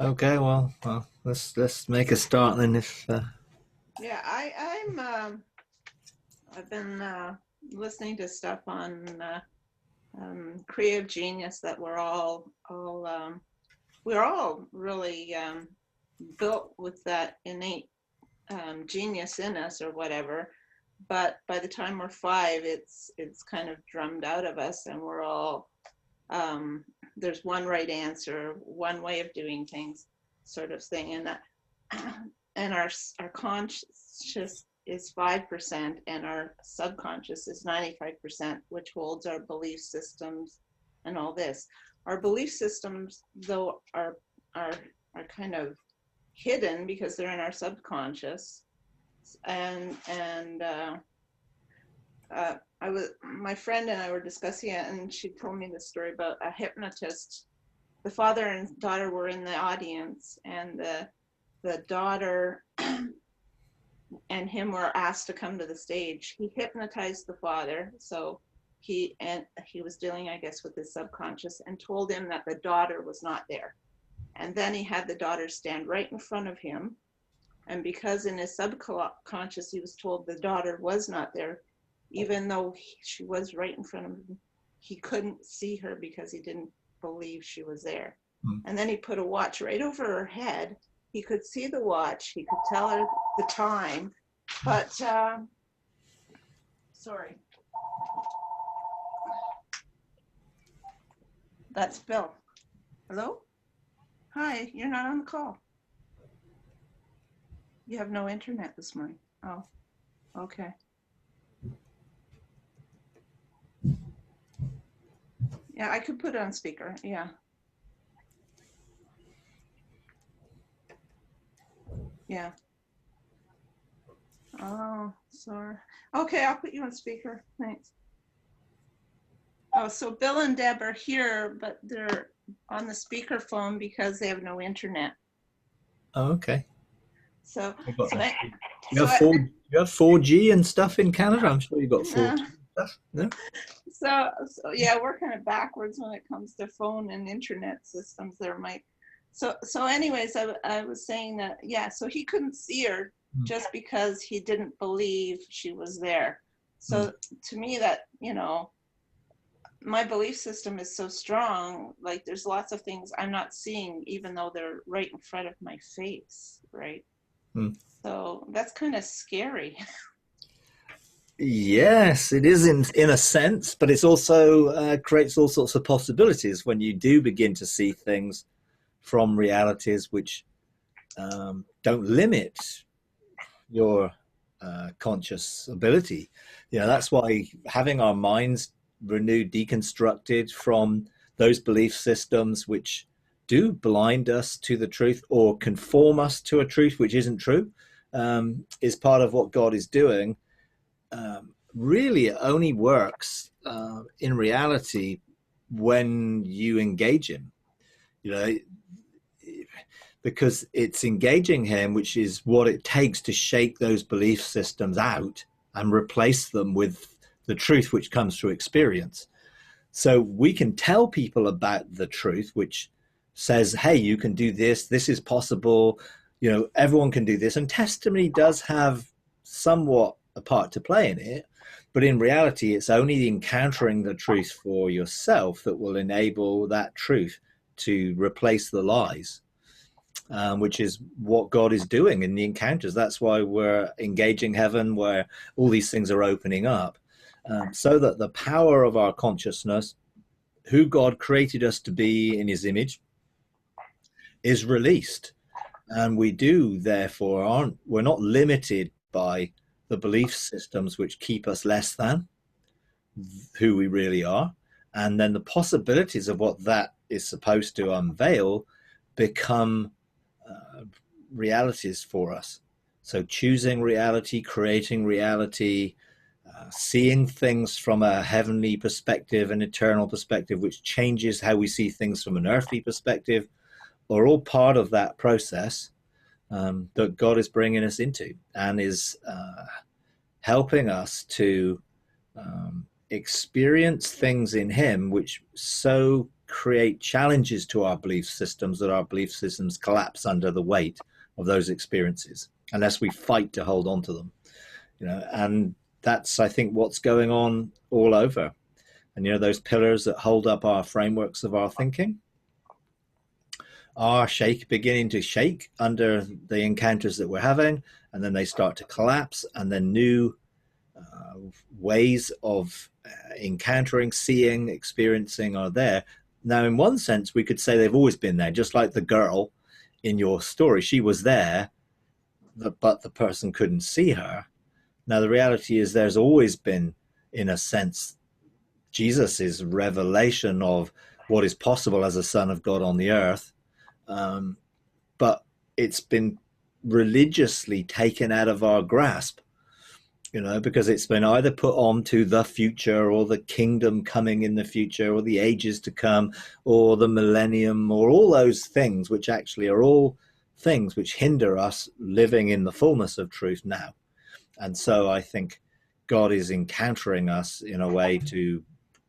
Okay, well, let's make a start then. If Yeah, I've been listening to stuff on creative genius that we're all really built with that innate genius in us or whatever. But by the time we're five, it's kind of drummed out of us, and we're all um, there's one right answer, one way of doing things, sort of thing, and that and our conscious is 5% and our subconscious is 95%, which holds our belief systems and all this. Our belief systems, though, are are kind of hidden because they're in our subconscious, and my friend and I were discussing it, and she told me the story about a hypnotist. The father and daughter were in the audience, and the daughter and him were asked to come to the stage. He hypnotized the father, so he was dealing, I guess, with his subconscious, and told him that the daughter was not there. And then he had the daughter stand right in front of him, and because in his subconscious he was told the daughter was not there, even though she was right in front of him, he couldn't see her because he didn't believe she was there. Hmm. And then he put a watch right over her head. He could see the watch, he could tell her the time, but sorry, that's Bill. Hello? Hi, you're not on the call. You have no internet this morning. Oh, okay. Yeah, I could put it on speaker. Yeah. Yeah. Oh, sorry. Okay, I'll put you on speaker. Thanks. Oh, so Bill and Deb are here, but they're on the speakerphone because they have no internet. oh, okay, So, you got so, I- you so, have I- you have 4G and stuff in Canada. I'm sure you got 4G uh, and stuff. No. so yeah, we're kind of backwards when it comes to phone and internet systems. There might. So anyways, I was saying that, yeah, so he couldn't see her Hmm. just because he didn't believe she was there. Hmm. So to me, that, my belief system is so strong, like there's lots of things I'm not seeing even though they're right in front of my face, right? Hmm. So that's kind of scary. Yes, it is in a sense, but it's also creates all sorts of possibilities when you do begin to see things from realities which don't limit your conscious ability. That's why having our minds renewed, deconstructed from those belief systems which do blind us to the truth or conform us to a truth which isn't true, is part of what God is doing. Really, it only works in reality when you engage Him. You know, because it's engaging him, which is what it takes to shake those belief systems out and replace them with the truth which comes through experience. So we can tell people about the truth, which says, hey, you can do this, this is possible, everyone can do this. And testimony does have somewhat a part to play in it. But in reality, it's only encountering the truth for yourself that will enable that truth to replace the lies, which is what God is doing in the encounters. That's why we're engaging heaven, where all these things are opening up, so that the power of our consciousness, who God created us to be in his image, is released. And we do, therefore, we're not limited by the belief systems which keep us less than who we really are. And then the possibilities of what that is supposed to unveil become uh, realities for us. So choosing reality, creating reality, seeing things from a heavenly perspective, an eternal perspective, which changes how we see things from an earthly perspective, are all part of that process that God is bringing us into and is helping us to experience things in Him which so create challenges to our belief systems, that our belief systems collapse under the weight of those experiences, unless we fight to hold on to them. And that's, I think, what's going on all over. And those pillars that hold up our frameworks of our thinking are beginning to shake under the encounters that we're having, and then they start to collapse, and then new ways of encountering, seeing, experiencing are there. Now, in one sense, we could say they've always been there, just like the girl in your story. She was there, but the person couldn't see her. Now, the reality is there's always been, in a sense, Jesus's revelation of what is possible as a son of God on the earth. But it's been religiously taken out of our grasp, because it's been either put on to the future, or the kingdom coming in the future, or the ages to come, or the millennium, or all those things, which actually are all things which hinder us living in the fullness of truth now. And so I think God is encountering us in a way to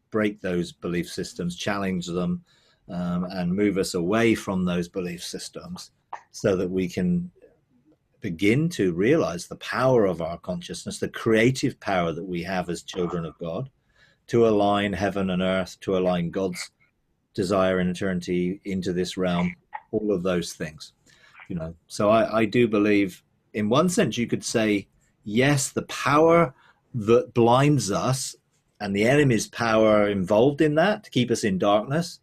break those belief systems, challenge them, and move us away from those belief systems, so that we can begin to realize the power of our consciousness, the creative power that we have as children of God, to align heaven and earth, to align God's desire in eternity into this realm, all of those things. So I do believe, in one sense, you could say, yes, the power that blinds us and the enemy's power involved in that to keep us in darkness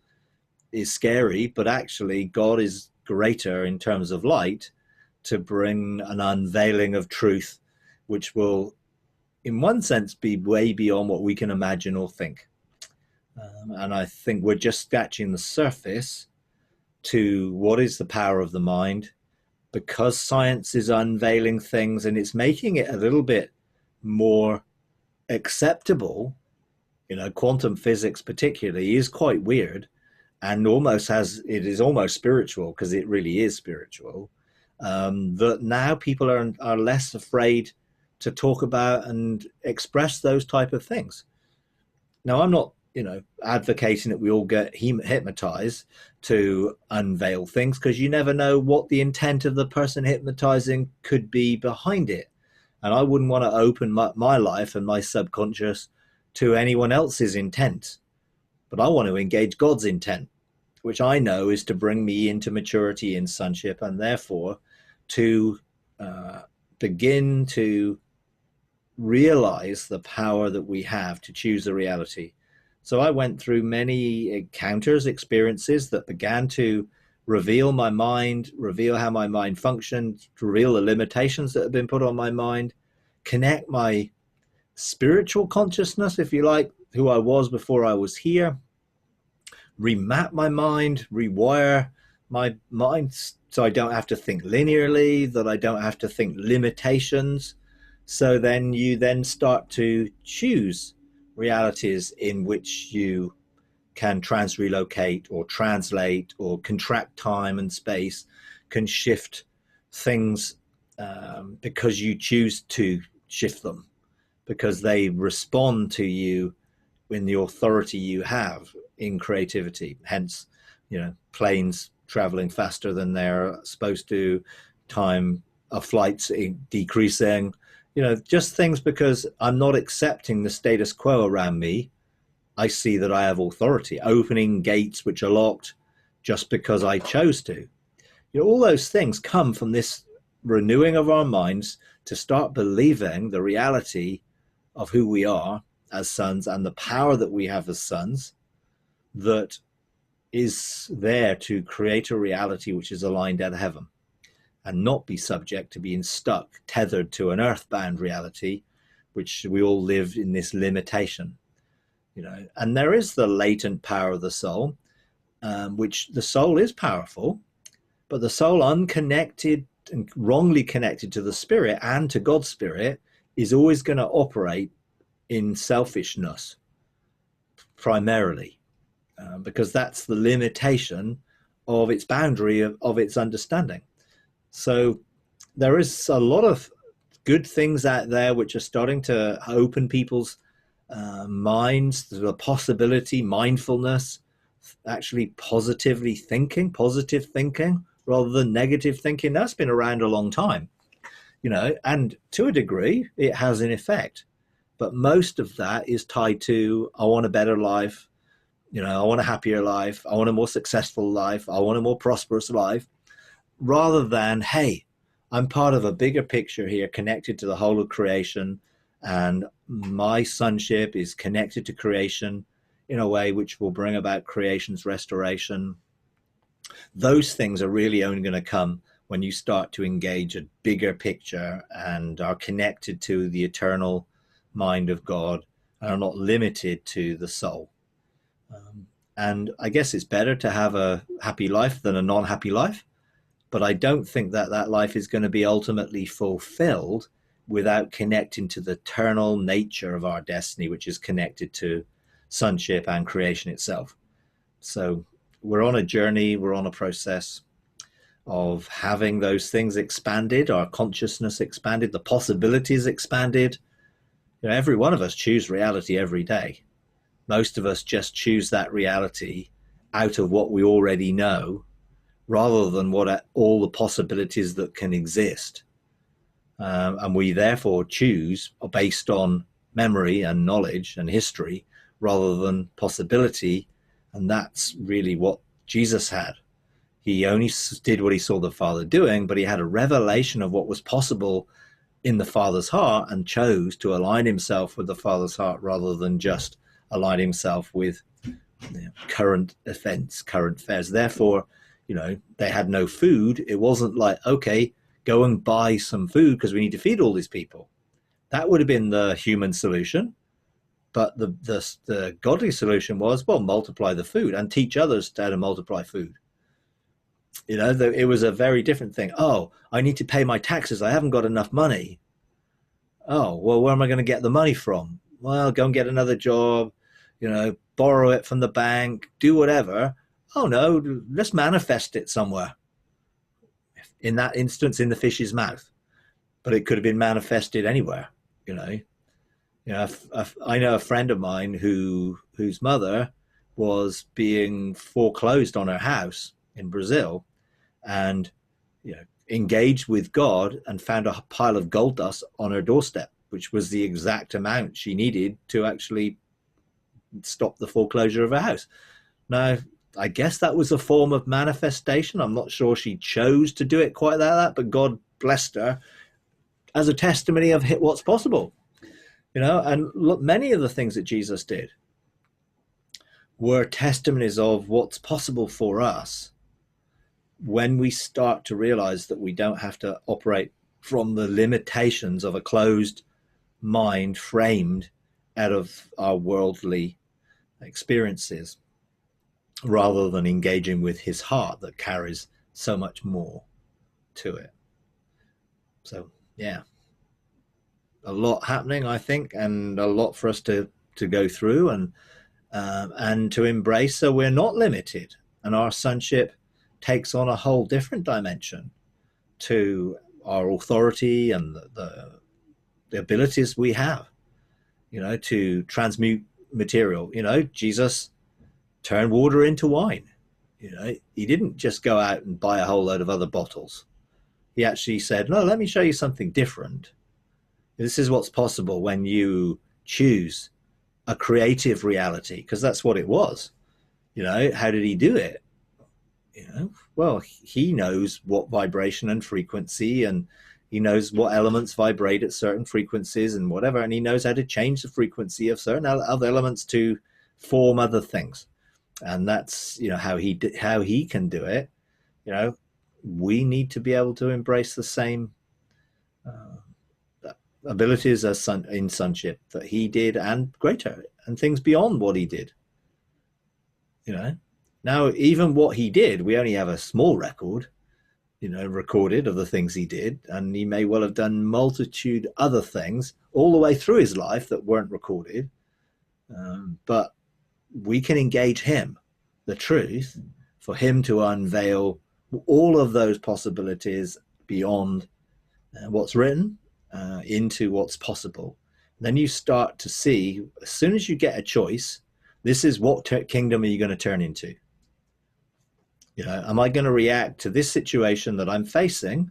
is scary, but actually God is greater in terms of light to bring an unveiling of truth, which will, in one sense, be way beyond what we can imagine or think. And I think we're just scratching the surface to what is the power of the mind, because science is unveiling things, and it's making it a little bit more acceptable. Quantum physics particularly is quite weird, and it is almost spiritual, because it really is spiritual. That now people are less afraid to talk about and express those type of things. Now, I'm not, advocating that we all get hypnotized to unveil things, because you never know what the intent of the person hypnotizing could be behind it. And I wouldn't want to open my life and my subconscious to anyone else's intent. But I want to engage God's intent, which I know is to bring me into maturity in sonship, and therefore to begin to realize the power that we have to choose a reality. So I went through many encounters, experiences that began to reveal my mind, reveal how my mind functioned, reveal the limitations that have been put on my mind, connect my spiritual consciousness, if you like, who I was before I was here, remap my mind, rewire my mind so I don't have to think linearly, that I don't have to think limitations. So then you start to choose realities in which you can transrelocate or translate or contract time and space, can shift things because you choose to shift them, because they respond to you in the authority you have in creativity. Hence, planes traveling faster than they're supposed to, time of flights decreasing, just things, because I'm not accepting the status quo around me. I see that I have authority, opening gates which are locked just because I chose to. All those things come from this renewing of our minds to start believing the reality of who we are as sons and the power that we have as sons, that is there to create a reality which is aligned at heaven, and not be subject to being stuck, tethered to an earthbound reality, which we all live in this limitation. And there is the latent power of the soul, which the soul is powerful, but the soul unconnected and wrongly connected to the spirit and to God's spirit is always going to operate in selfishness primarily, because that's the limitation of its boundary of its understanding. So there is a lot of good things out there which are starting to open people's minds to the possibility, mindfulness, actually positive thinking rather than negative thinking. That's been around a long time, and to a degree it has an effect. But most of that is tied to, I want a better life, I want a happier life, I want a more successful life, I want a more prosperous life, rather than, hey, I'm part of a bigger picture here connected to the whole of creation, and my sonship is connected to creation in a way which will bring about creation's restoration. Those things are really only going to come when you start to engage a bigger picture and are connected to the eternal mind of God and are not limited to the soul. And I guess it's better to have a happy life than a non-happy life, but I don't think that that life is going to be ultimately fulfilled without connecting to the eternal nature of our destiny, which is connected to sonship and creation itself. So we're on a journey, we're on a process of having those things expanded, our consciousness expanded, the possibilities expanded. Every one of us choose reality every day. Most of us just choose that reality out of what we already know, rather than what all the possibilities that can exist. And we therefore choose based on memory and knowledge and history rather than possibility. And that's really what Jesus had. He only did what he saw the Father doing, but he had a revelation of what was possible in the Father's heart and chose to align himself with the Father's heart rather than just align himself with current events, current affairs. Therefore, they had no food. It wasn't like, okay, go and buy some food because we need to feed all these people. That would have been the human solution. But the godly solution was, well, multiply the food and teach others how to multiply food. It was a very different thing. Oh, I need to pay my taxes. I haven't got enough money. Oh, well, where am I going to get the money from? Well, go and get another job, borrow it from the bank, do whatever. Oh, no, let's manifest it somewhere. In that instance, in the fish's mouth. But it could have been manifested anywhere, I know a friend of mine whose mother was being foreclosed on her house in Brazil, and engaged with God and found a pile of gold dust on her doorstep, which was the exact amount she needed to actually stop the foreclosure of her house. Now, I guess that was a form of manifestation. I'm not sure she chose to do it quite like that, but God blessed her as a testimony of what's possible. And look, many of the things that Jesus did were testimonies of what's possible for us when we start to realize that we don't have to operate from the limitations of a closed mind framed out of our worldly experiences, rather than engaging with his heart that carries so much more to it. So, yeah, a lot happening, I think, and a lot for us to go through and to embrace. So we're not limited, and our sonship takes on a whole different dimension to our authority and the abilities we have, to transmute material. Jesus turned water into wine. He didn't just go out and buy a whole load of other bottles. He actually said, no, let me show you something different. This is what's possible when you choose a creative reality, because that's what it was. How did he do it? Well, he knows what vibration and frequency, and he knows what elements vibrate at certain frequencies and whatever, and he knows how to change the frequency of certain other elements to form other things. And that's how he can do it. We need to be able to embrace the same abilities in sonship that he did, and greater, and things beyond what he did. Now, even what he did, we only have a small record, recorded of the things he did, and he may well have done multitude other things all the way through his life that weren't recorded. But we can engage him, the truth, for him to unveil all of those possibilities beyond what's written into what's possible. Then you start to see, as soon as you get a choice, this is what kingdom are you going to turn into? You know, am I going to react to this situation that I'm facing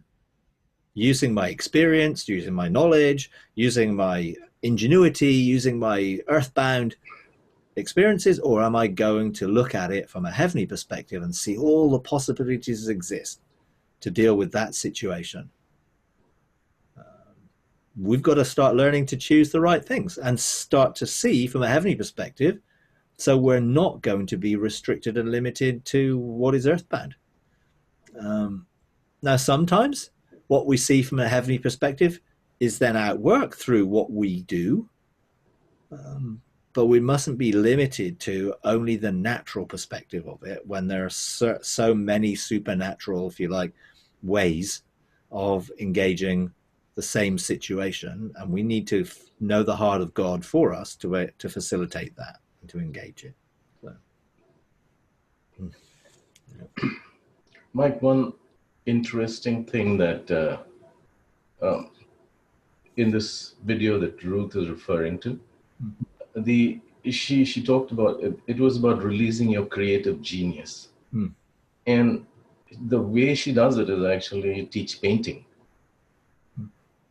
using my experience, using my knowledge, using my ingenuity, using my earthbound experiences, or am I going to look at it from a heavenly perspective and see all the possibilities that exist to deal with that situation? We've got to start learning to choose the right things and start to see from a heavenly perspective, so we're not going to be restricted and limited to what is earthbound. Now, sometimes what we see from a heavenly perspective is then outworked through what we do, but we mustn't be limited to only the natural perspective of it when there are so many supernatural, if you like, ways of engaging the same situation, and we need to know the heart of God for us to facilitate that and to engage it. So. Mike, one interesting thing that in this video that Ruth is referring to, she talked about it was about releasing your creative genius, and the way she does it is actually teach painting.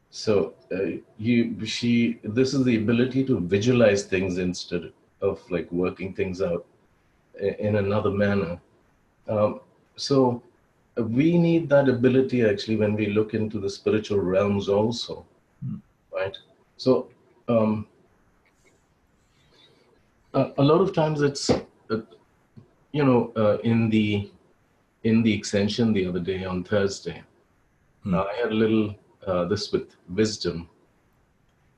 So this is the ability to visualize things instead of like working things out in another manner. So we need that ability actually when we look into the spiritual realms also, right? So a lot of times it's in the Ascension the other day on Thursday, I had a little this with wisdom.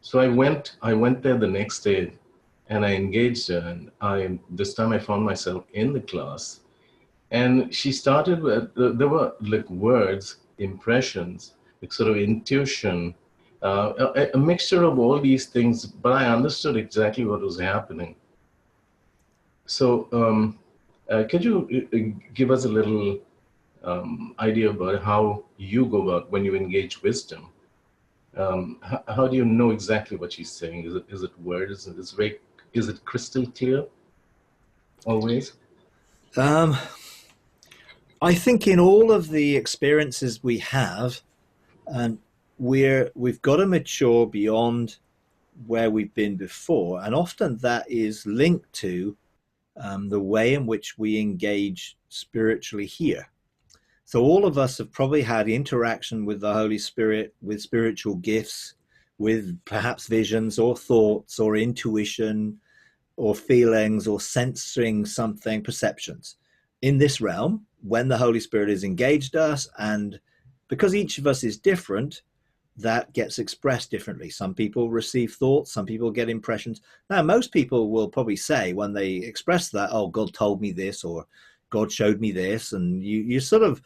So I went there the next day and I engaged her, and this time I found myself in the class, and she started with there were like words, impressions, like sort of intuition, a mixture of all these things, but I understood exactly what was happening. So could you give us a little idea about how you go about when you engage wisdom? How do you know exactly what she's saying? Is it words? Is it crystal clear always? I think in all of the experiences we have, we've got to mature beyond where we've been before, and often that is linked to the way in which we engage spiritually here. So all of us have probably had interaction with the Holy Spirit, with spiritual gifts, with perhaps visions or thoughts or intuition or feelings or sensing something, perceptions in this realm when the Holy Spirit has engaged us. And because each of us is different, that gets expressed differently. Some people receive thoughts, some people get impressions. Now, most people will probably say when they express that, oh, God told me this, or God showed me this. And you sort of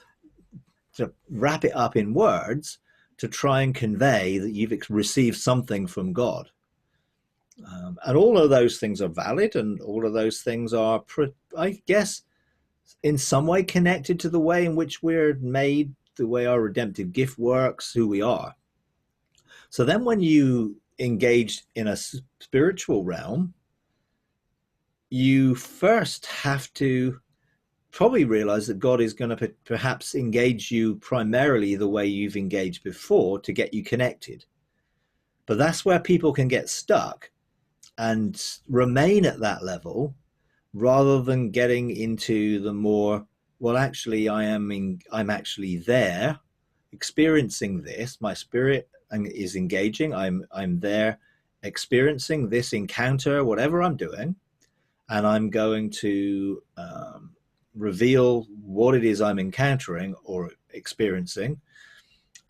to wrap it up in words to try and convey that you've received something from God. And all of those things are valid, and all of those things are, I guess, in some way connected to the way in which we're made, the way our redemptive gift works, who we are. So then when you engage in a spiritual realm, you first have to probably realize that God is going to perhaps engage you primarily the way you've engaged before to get you connected. But that's where people can get stuck and remain at that level rather than getting into the more, well, actually, I'm actually there experiencing this. My spirit is engaging. I'm there experiencing this encounter, whatever I'm doing, and I'm going to reveal what it is I'm encountering or experiencing,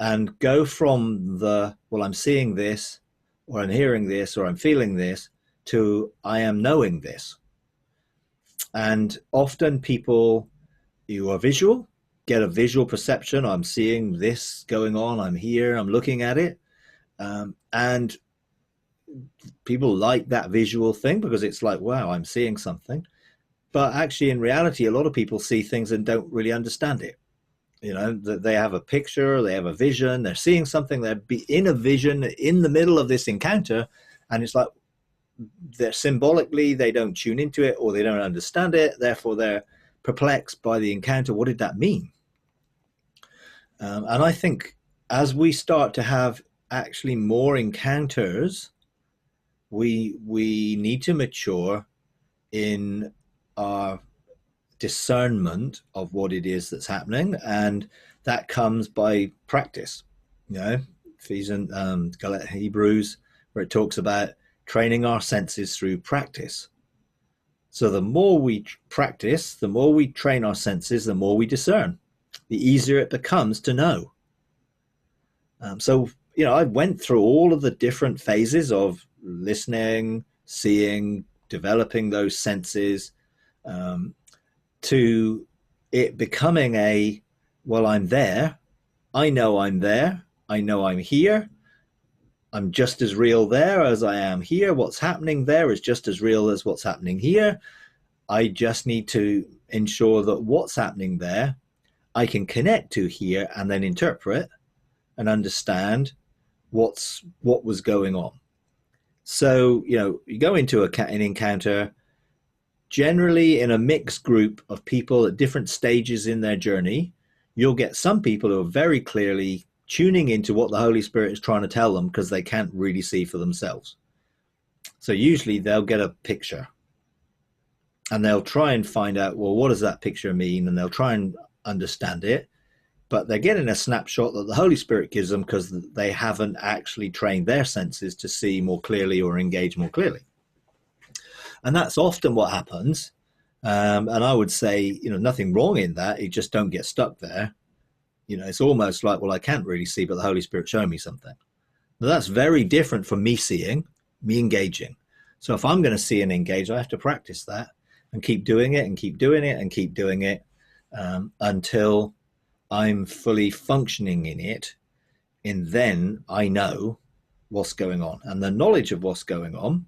and go from the, well, I'm seeing this, or I'm hearing this, or I'm feeling this, to I am knowing this. And often people who are visual get a visual perception. I'm seeing this going on. I'm here. I'm looking at it. And people like that visual thing because it's like, wow, I'm seeing something. But actually, in reality, a lot of people see things and don't really understand it. You know, they have a picture, they have a vision, they're seeing something, they're in a vision in the middle of this encounter. And it's like, they're symbolically, they don't tune into it, or they don't understand it. Therefore, they're perplexed by the encounter. What did that mean? And I think as we start to have actually more encounters, we need to mature in our discernment of what it is that's happening, and that comes by practice. You know, Ephesians, Hebrews, where it talks about training our senses through practice. So the more we practice, the more we train our senses, the more we discern, the easier it becomes to know. So, you know, I went through all of the different phases of listening, seeing, developing those senses, to it becoming well, I'm there. I know I'm there. I know I'm here. I'm just as real there as I am here. What's happening there is just as real as what's happening here. I just need to ensure that what's happening there, I can connect to here and then interpret and understand what was going on. So, you know, you go into an encounter, generally in a mixed group of people at different stages in their journey. You'll get some people who are very clearly tuning into what the Holy Spirit is trying to tell them because they can't really see for themselves. So usually they'll get a picture and they'll try and find out, well, what does that picture mean? And they'll try and understand it, but they're getting a snapshot that the Holy Spirit gives them because they haven't actually trained their senses to see more clearly or engage more clearly. And that's often what happens. And I would say, you know, nothing wrong in that. You just don't get stuck there. You know, it's almost like, well, I can't really see, but the Holy Spirit showing me something. Now, that's very different from me seeing, me engaging. So if I'm going to see and engage, I have to practice that and keep doing it and keep doing it and keep doing it until I'm fully functioning in it. And then I know what's going on. And the knowledge of what's going on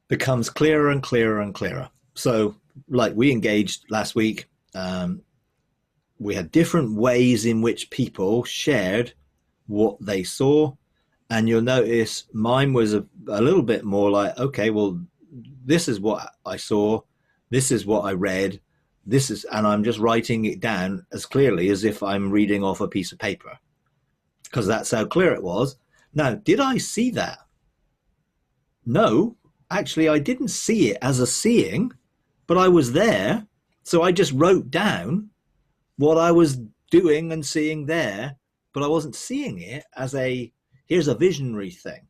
becomes clearer and clearer and clearer. So like we engaged last week, we had different ways in which people shared what they saw. And you'll notice mine was a little bit more like, okay, well, this is what I saw. This is what I read. And I'm just writing it down as clearly as if I'm reading off a piece of paper, because that's how clear it was. Now, did I see that? No, actually, I didn't see it as a seeing, but I was there. So I just wrote down what I was doing and seeing there, but I wasn't seeing it as here's a visionary thing.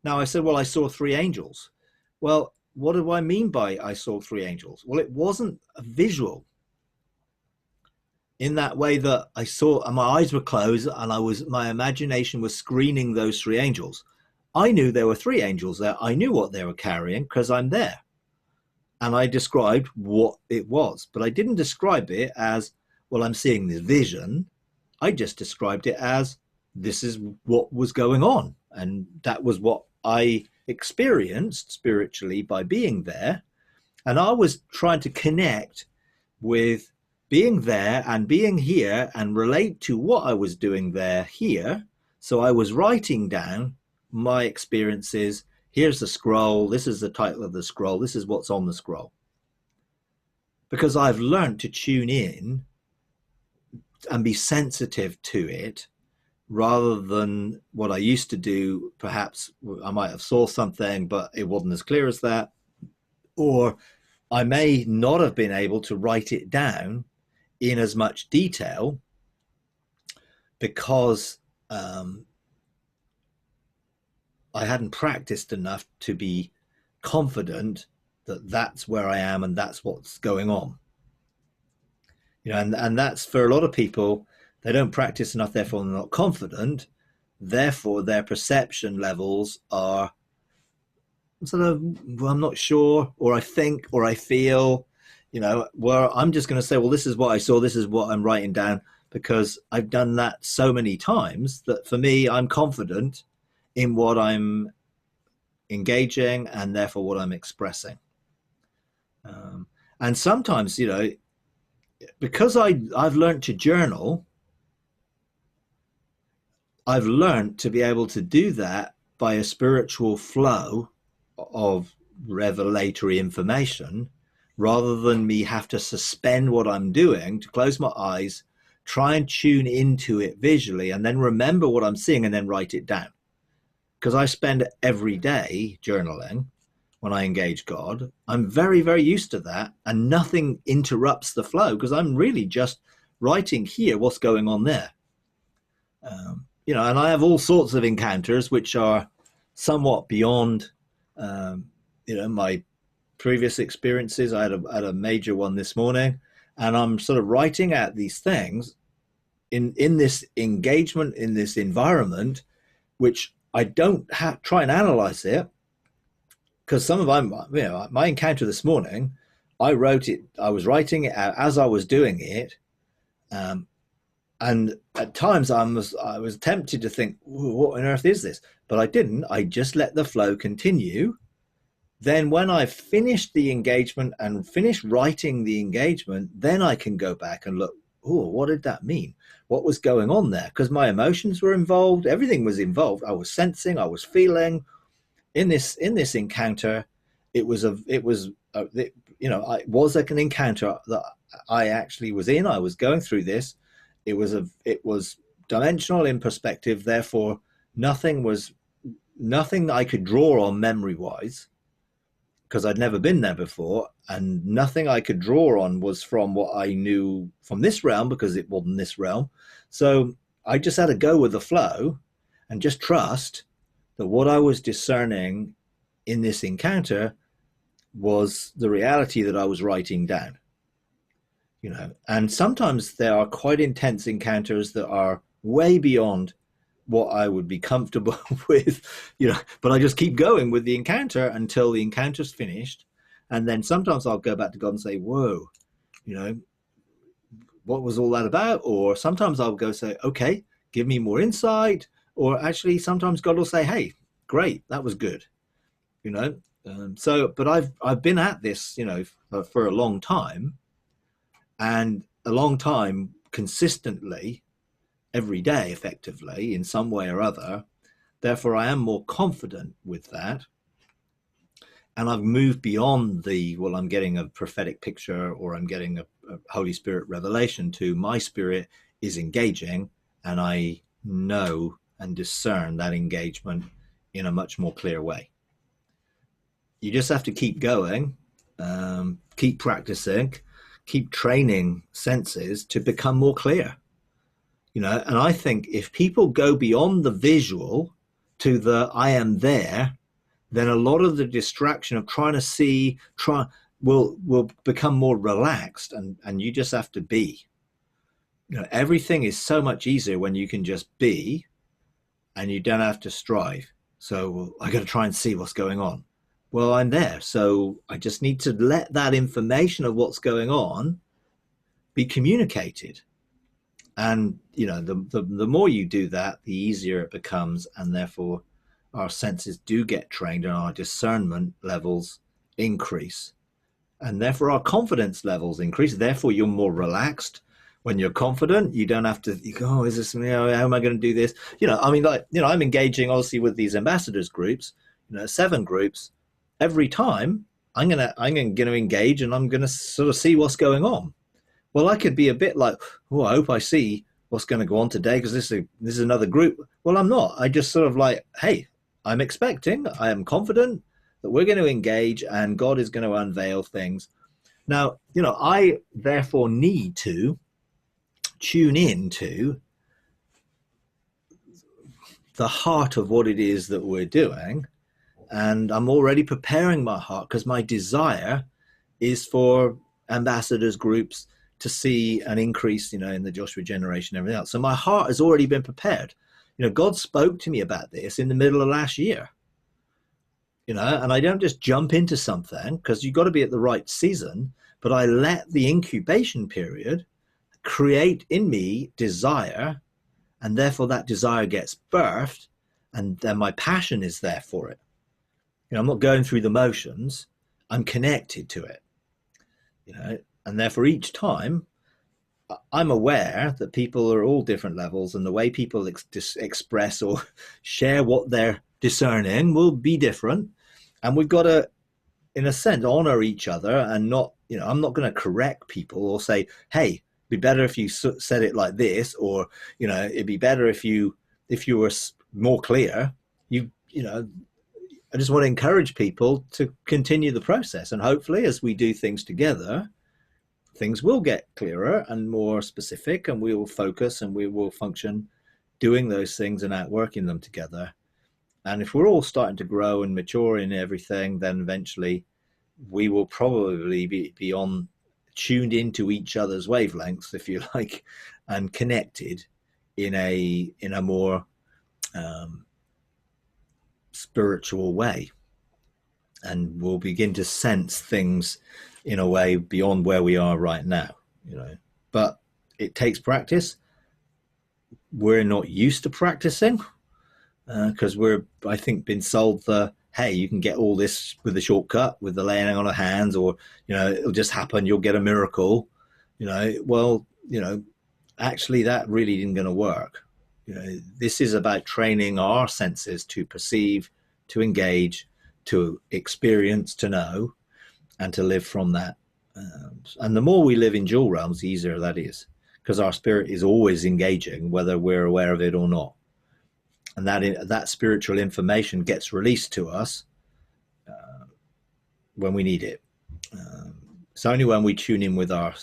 Now I said, well, I saw 3 angels. Well, what do I mean by I saw 3 angels? Well, it wasn't a visual in that way that I saw, and my eyes were closed and my imagination was screening those 3 angels. I knew there were 3 angels there. I knew what they were carrying because I'm there. And I described what it was, but I didn't describe it as, well, I'm seeing this vision. I just described it as, this is what was going on. And that was what I experienced spiritually by being there. And I was trying to connect with being there and being here and relate to what I was doing there here. So I was writing down my experiences. Here's the scroll. This is the title of the scroll. This is what's on the scroll. Because I've learned to tune in and be sensitive to it, rather than what I used to do. Perhaps I might have saw something, but it wasn't as clear as that. Or I may not have been able to write it down in as much detail because I hadn't practiced enough to be confident that that's where I am and that's what's going on. You know, and that's for a lot of people. They don't practice enough, therefore they're not confident. Therefore, their perception levels are sort of, well, I'm not sure, or I think, or I feel, you know, where I'm just going to say, well, this is what I saw, this is what I'm writing down, because I've done that so many times that for me, I'm confident in what I'm engaging and therefore what I'm expressing. And sometimes, you know, because I've learned to journal, I've learned to be able to do that by a spiritual flow of revelatory information, rather than me have to suspend what I'm doing, to close my eyes, try and tune into it visually, and then remember what I'm seeing and then write it down. Because I spend every day journaling when I engage God. I'm very, very used to that, and nothing interrupts the flow because I'm really just writing here what's going on there. And I have all sorts of encounters which are somewhat beyond, my previous experiences. I had a major one this morning, and I'm sort of writing out these things in this engagement, in this environment, which I don't try and analyze it, because some of my encounter this morning, I was writing it out as I was doing it. And at times I was tempted to think, what on earth is this? But I didn't. I just let the flow continue. Then when I finished the engagement and finished writing the engagement, then I can go back and look, what did that mean? What was going on there? Because my emotions were involved. Everything was involved. I was sensing, I was feeling in this encounter. It was like an encounter that I actually was in. I was going through this. It was dimensional in perspective. Therefore, nothing I could draw on memory wise, because I'd never been there before, and nothing I could draw on was from what I knew from this realm, because it wasn't this realm. So I just had to go with the flow and just trust that what I was discerning in this encounter was the reality that I was writing down. And sometimes there are quite intense encounters that are way beyond what I would be comfortable with, but I just keep going with the encounter until the encounter's finished. And then sometimes I'll go back to God and say, whoa, what was all that about? Or sometimes I'll go say, okay, give me more insight. Or actually sometimes God will say, hey, great, that was good. But I've been at this, for a long time, and a long time consistently, every day, effectively, in some way or other. Therefore, I am more confident with that. And I've moved beyond I'm getting a prophetic picture, or I'm getting a Holy Spirit revelation, to my spirit is engaging, and I know and discern that engagement in a much more clear way. You just have to keep going, keep practicing, keep training senses to become more clear. And I think if people go beyond the visual to the I am there, then a lot of the distraction of trying to see will become more relaxed, and you just have to be. Everything is so much easier when you can just be, and you don't have to strive. So I got to try and see what's going on. Well, I'm there, so I just need to let that information of what's going on be communicated. And the more you do that, the easier it becomes, and therefore our senses do get trained, and our discernment levels increase, and therefore our confidence levels increase. Therefore, you're more relaxed. When you're confident, you don't have to think, oh, is this, how am I going to do this? I'm engaging obviously with these ambassadors groups, 7 groups. Every time I'm going to engage, and I'm going to sort of see what's going on. Well, I could be a bit like, I hope I see what's going to go on today, because this is another group. Well, I'm not. I just sort of like, hey, I'm expecting, I am confident that we're going to engage, and God is going to unveil things. Now, I therefore need to tune into the heart of what it is that we're doing. And I'm already preparing my heart, because my desire is for ambassadors groups to see an increase, in the Joshua generation and everything else. So my heart has already been prepared. God spoke to me about this in the middle of last year, and I don't just jump into something, because you've got to be at the right season, but I let the incubation period create in me desire, and therefore that desire gets birthed, and then my passion is there for it. I'm not going through the motions. I'm connected to it, and therefore each time I'm aware that people are all different levels, and the way people express or share what they're discerning will be different, and we've got to, in a sense, honor each other and not, I'm not going to correct people or say, hey, it'd be better if you said it like this, or, it'd be better if you were more clear. I just want to encourage people to continue the process. And hopefully, as we do things together, things will get clearer and more specific, and we will focus and we will function doing those things and outworking them together. And if we're all starting to grow and mature in everything, then eventually we will probably be tuned into each other's wavelengths, if you like, and connected in a more spiritual way. And we'll begin to sense things in a way beyond where we are right now, But it takes practice. We're not used to practicing because I think, been sold hey, you can get all this with a shortcut, with the laying on of hands, or, it'll just happen. You'll get a miracle, actually that really isn't going to work. This is about training our senses to perceive, to engage, to experience, to know, and to live from that. And the more we live in dual realms, the easier that is, because our spirit is always engaging, whether we're aware of it or not. And that spiritual information gets released to us when we need it. It's only when we tune in with our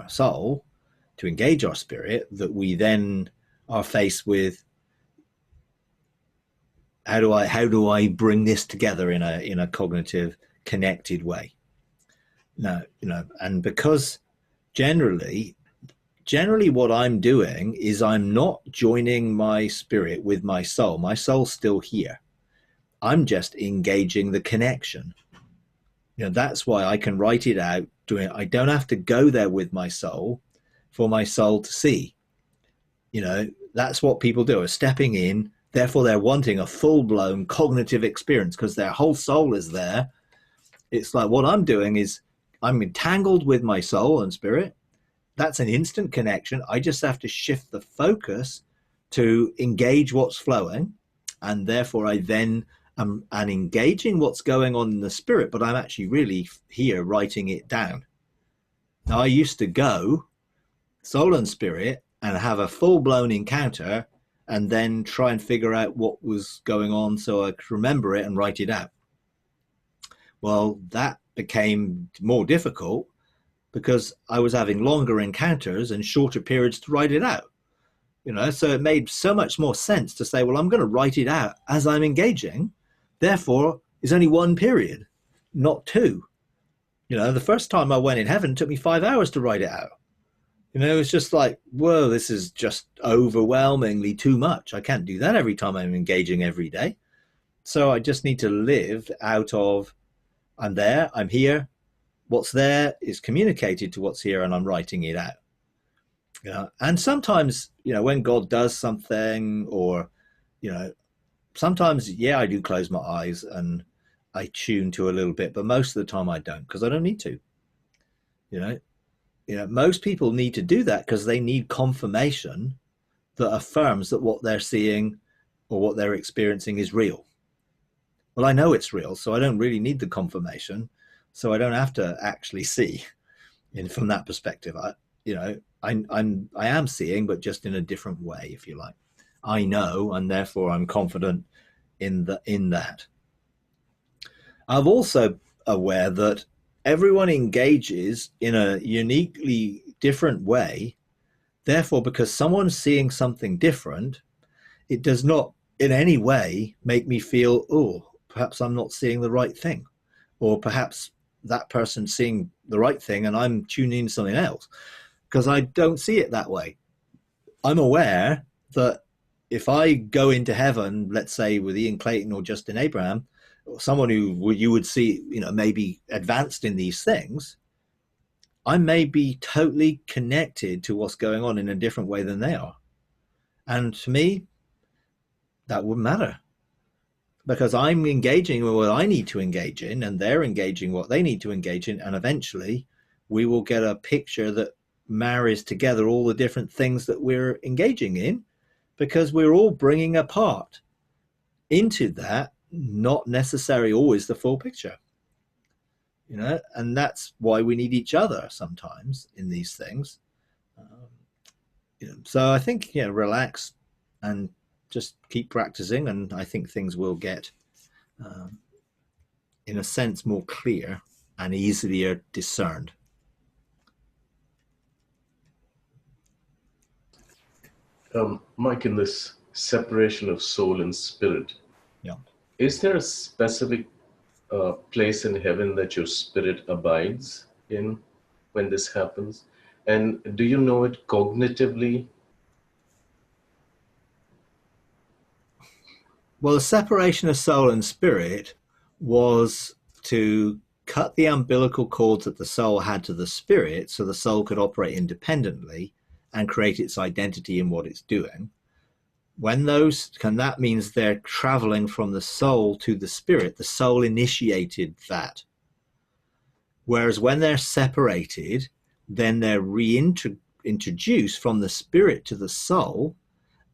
soul to engage our spirit that we then are faced with, how do I bring this together in a cognitive, connected way? No, and because generally what I'm doing is I'm not joining my spirit with my soul. My soul's still here. I'm just engaging the connection. That's why I can write it out. I don't have to go there with my soul for my soul to see. That's what people do, are stepping in. Therefore, they're wanting a full-blown cognitive experience because their whole soul is there. It's like, what I'm doing is I'm entangled with my soul and spirit. That's an instant connection. I just have to shift the focus to engage what's flowing. And therefore, I then am engaging what's going on in the spirit, but I'm actually really here writing it down. Now, I used to go soul and spirit and have a full-blown encounter and then try and figure out what was going on so I could remember it and write it out. Well, that became more difficult because I was having longer encounters and shorter periods to write it out. So it made so much more sense to say, well, I'm going to write it out as I'm engaging. Therefore, it's only one period, not two. The first time I went in heaven, it took me 5 hours to write it out. It's just like, whoa, this is just overwhelmingly too much. I can't do that every time I'm engaging every day. So I just need to live out of, I'm there, I'm here. What's there is communicated to what's here, and I'm writing it out. And sometimes, when God does something, or, sometimes, I do close my eyes and I tune to a little bit, but most of the time I don't, because I don't need to. Most people need to do that because they need confirmation that affirms that what they're seeing or what they're experiencing is real. Well, I know it's real, so I don't really need the confirmation. So I don't have to actually see. From that perspective, I am seeing, but just in a different way, if you like. I know, and therefore I'm confident in that. I'm also aware that everyone engages in a uniquely different way. Therefore, because someone's seeing something different, it does not in any way make me feel, oh, perhaps I'm not seeing the right thing, or perhaps that person's seeing the right thing and I'm tuning in something else, because I don't see it that way. I'm aware that if I go into heaven, let's say with Ian Clayton or Justin Abraham, or someone who you would see, maybe advanced in these things, I may be totally connected to what's going on in a different way than they are. And to me, that wouldn't matter, because I'm engaging with what I need to engage in, and they're engaging what they need to engage in. And eventually we will get a picture that marries together all the different things that we're engaging in, because we're all bringing a part into that, not necessarily always the full picture, and that's why we need each other sometimes in these things. So I think, relax and just keep practicing, and I think things will get, in a sense, more clear and easier discerned. Mike, in this separation of soul and spirit, Yeah. is there a specific place in heaven that your spirit abides in when this happens? And do you know it cognitively? Well, the separation of soul and spirit was to cut the umbilical cords that the soul had to the spirit so the soul could operate independently and create its identity in what it's doing. That means they're traveling from the soul to the spirit. The soul initiated that. Whereas when they're separated, then they're reintroduced from the spirit to the soul,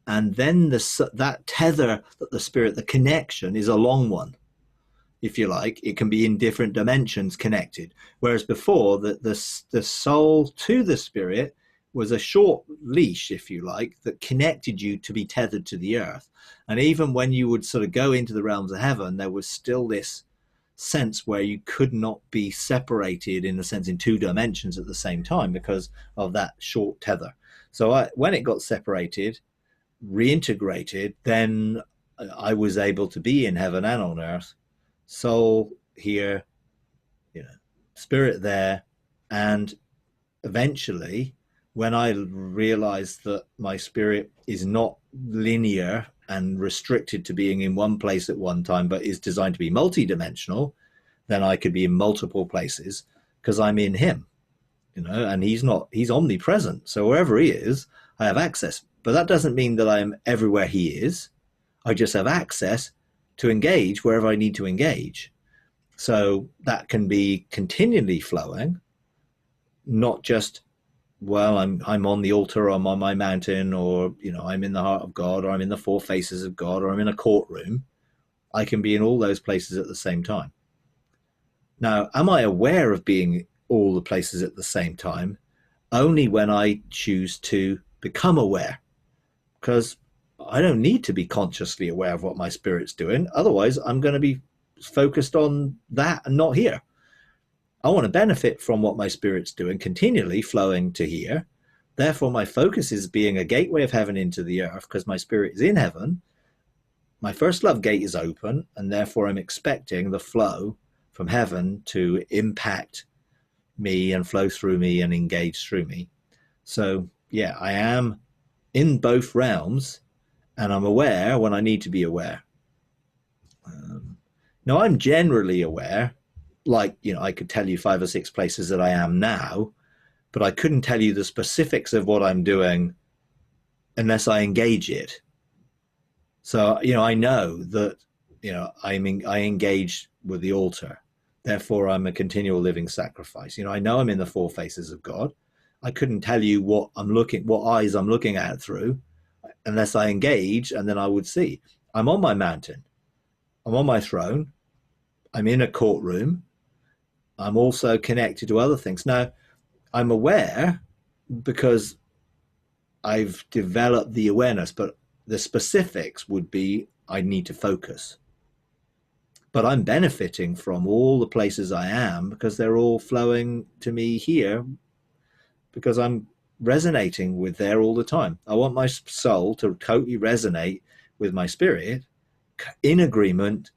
and then that tether that the spirit, the connection, is a long one, if you like. It can be in different dimensions connected, whereas before the soul to the spirit was a short leash, if you like, that connected you to be tethered to the earth. And even when you would sort of go into the realms of heaven, there was still this sense where you could not be separated, in a sense, in two dimensions at the same time because of that short tether. So when it got separated, reintegrated, then I was able to be in heaven and on earth, soul here, spirit there. And eventually, when I realized that my spirit is not linear and restricted to being in one place at one time, but is designed to be multidimensional, then I could be in multiple places because I'm in him, and he's omnipresent. So wherever he is, I have access. But that doesn't mean that I am everywhere he is. I just have access to engage wherever I need to engage. So that can be continually flowing, not just, well, I'm on the altar, or I'm on my mountain, or I'm in the heart of God, or I'm in the four faces of God, or I'm in a courtroom. I can be in all those places at the same time. Now, am I aware of being all the places at the same time? Only when I choose to become aware, because I don't need to be consciously aware of what my spirit's doing. Otherwise, I'm going to be focused on that and not here. I want to benefit from what my spirit's doing, continually flowing to here. Therefore, my focus is being a gateway of heaven into the earth, because my spirit is in heaven. My first love gate is open, and therefore I'm expecting the flow from heaven to impact me and flow through me and engage through me. So, yeah, I am in both realms, and I'm aware when I need to be aware. Now, I'm generally aware. Like, I could tell you 5 or 6 places that I am now, but I couldn't tell you the specifics of what I'm doing unless I engage it. So, I know that, I engage with the altar. Therefore, I'm a continual living sacrifice. I know I'm in the four faces of God. I couldn't tell you what eyes I'm looking at through unless I engage, and then I would see. I'm on my mountain. I'm on my throne. I'm in a courtroom. I'm also connected to other things. Now, I'm aware because I've developed the awareness, but the specifics would be I need to focus. But I'm benefiting from all the places I am because they're all flowing to me here, because I'm resonating with there all the time. I want my soul to totally resonate with my spirit, in agreement,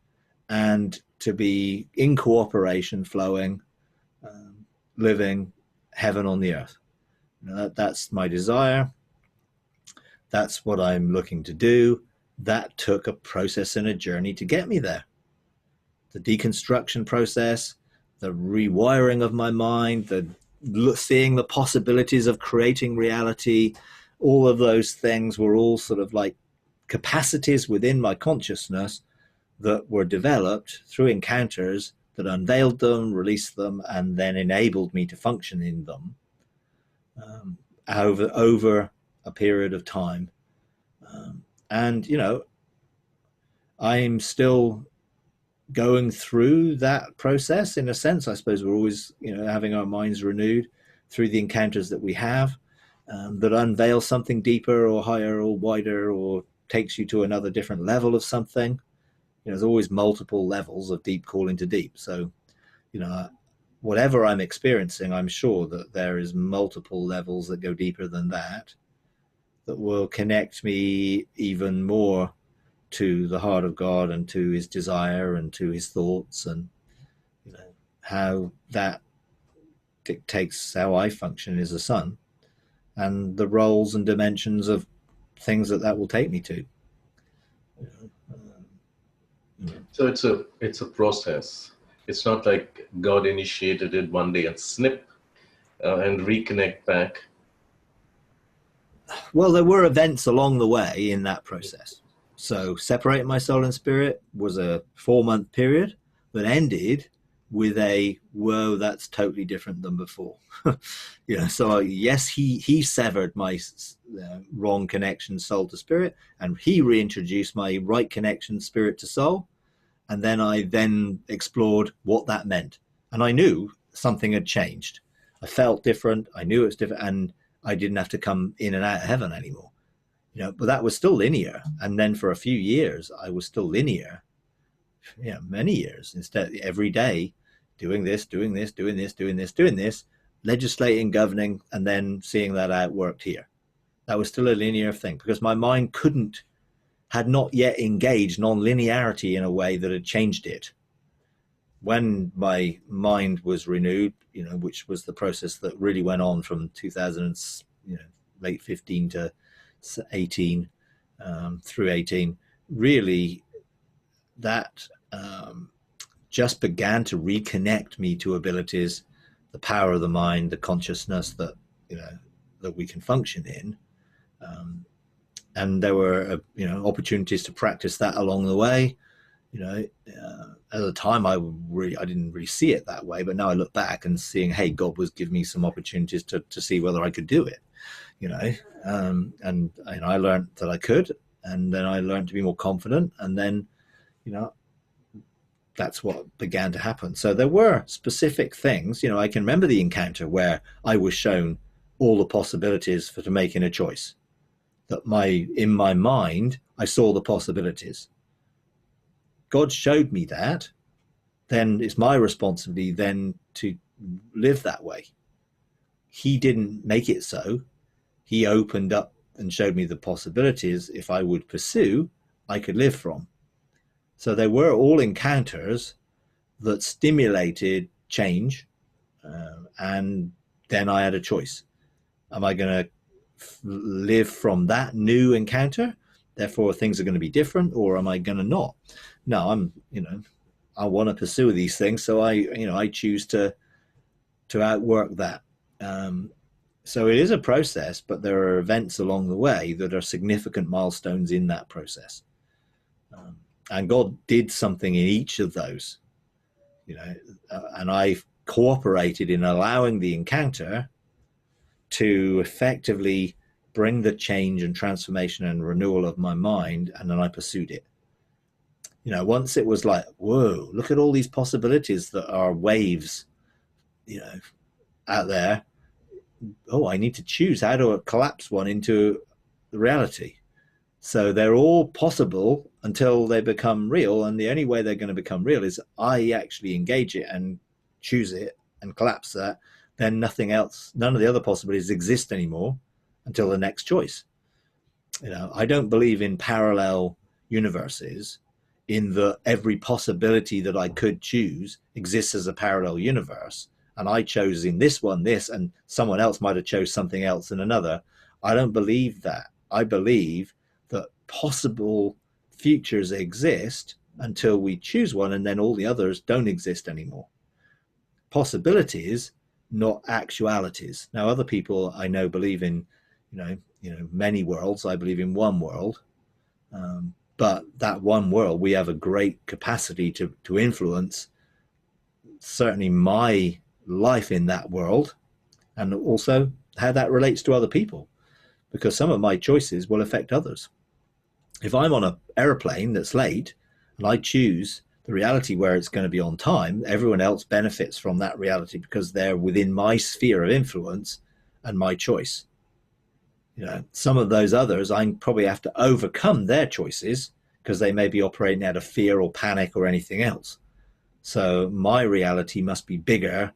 and to be in cooperation, flowing, living heaven on the earth. That's my desire. That's what I'm looking to do. That took a process and a journey to get me there. The deconstruction process, the rewiring of my mind, the seeing the possibilities of creating reality, all of those things were all sort of like capacities within my consciousness that were developed through encounters that unveiled them, released them, and then enabled me to function in them over a period of time. And I'm still going through that process in a sense. I suppose we're always, having our minds renewed through the encounters that we have, that unveil something deeper or higher or wider or takes you to another different level of something. There's always multiple levels of deep calling to deep. So, whatever I'm experiencing, I'm sure that there is multiple levels that go deeper than that will connect me even more to the heart of God and to his desire and to his thoughts, and how that dictates how I function as a son and the roles and dimensions of things that will take me to. So it's a process. It's not like God initiated it one day and snip and reconnect back. Well, there were events along the way in that process. So separating my soul and spirit was a 4-month period that ended with a, whoa, that's totally different than before. So yes, he severed my wrong connection, soul to spirit, and he reintroduced my right connection, spirit to soul. And then I explored what that meant. And I knew something had changed. I felt different. I knew it was different. And I didn't have to come in and out of heaven anymore. But that was still linear. And then for a few years, I was still linear. Many years. Instead, every day, doing this, legislating, governing, and then seeing that out worked here. That was still a linear thing because my mind had not yet engaged non-linearity in a way that had changed it. When my mind was renewed, which was the process that really went on from 2000, late 15 to 18, through 18, really that just began to reconnect me to abilities, the power of the mind, the consciousness that we can function in. And there were, opportunities to practice that along the way. At the time, I didn't really see it that way, but now I look back and seeing, hey, God was giving me some opportunities to see whether I could do it, and I learned that I could, and then I learned to be more confident, and then, that's what began to happen. So there were specific things, I can remember the encounter where I was shown all the possibilities to making a choice. That in my mind, I saw the possibilities. God showed me that. Then it's my responsibility then to live that way. He didn't make it so. He opened up and showed me the possibilities if I would pursue, I could live from. So they were all encounters that stimulated change. And then I had a choice. Am I going to live from that new encounter, therefore things are going to be different, or am I going to not? No, I want to pursue these things, so I choose to outwork that. So it is a process, but there are events along the way that are significant milestones in that process, and God did something in each of those, and I cooperated in allowing the encounter to effectively bring the change and transformation and renewal of my mind, and then I pursued it. Once it was like, whoa, look at all these possibilities that are waves, out there. Oh, I need to choose how to collapse one into reality. So they're all possible until they become real, and the only way they're going to become real is I actually engage it and choose it and collapse that. Then nothing else, none of the other possibilities exist anymore until the next choice. I don't believe in parallel universes in that every possibility that I could choose exists as a parallel universe. And I chose in this one, this, and someone else might have chose something else in another. I don't believe that. I believe that possible futures exist until we choose one, and then all the others don't exist anymore. Possibilities, not actualities. Now, other people I know believe in, many worlds. I believe in one world, but that one world, we have a great capacity to influence. Certainly, my life in that world, and also how that relates to other people, because some of my choices will affect others. If I'm on an airplane that's late, and I choose the reality where it's going to be on time, everyone else benefits from that reality because they're within my sphere of influence and my choice. Some of those others, I probably have to overcome their choices because they may be operating out of fear or panic or anything else. So my reality must be bigger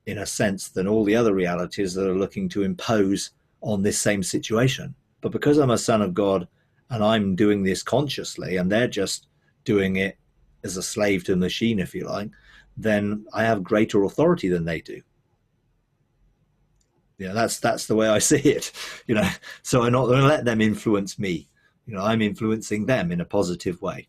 in a sense than all the other realities that are looking to impose on this same situation. But because I'm a son of God and I'm doing this consciously and they're just doing it as a slave to the machine, if you like, then I have greater authority than they do. That's the way I see it. So I'm not going to let them influence me. I'm influencing them in a positive way.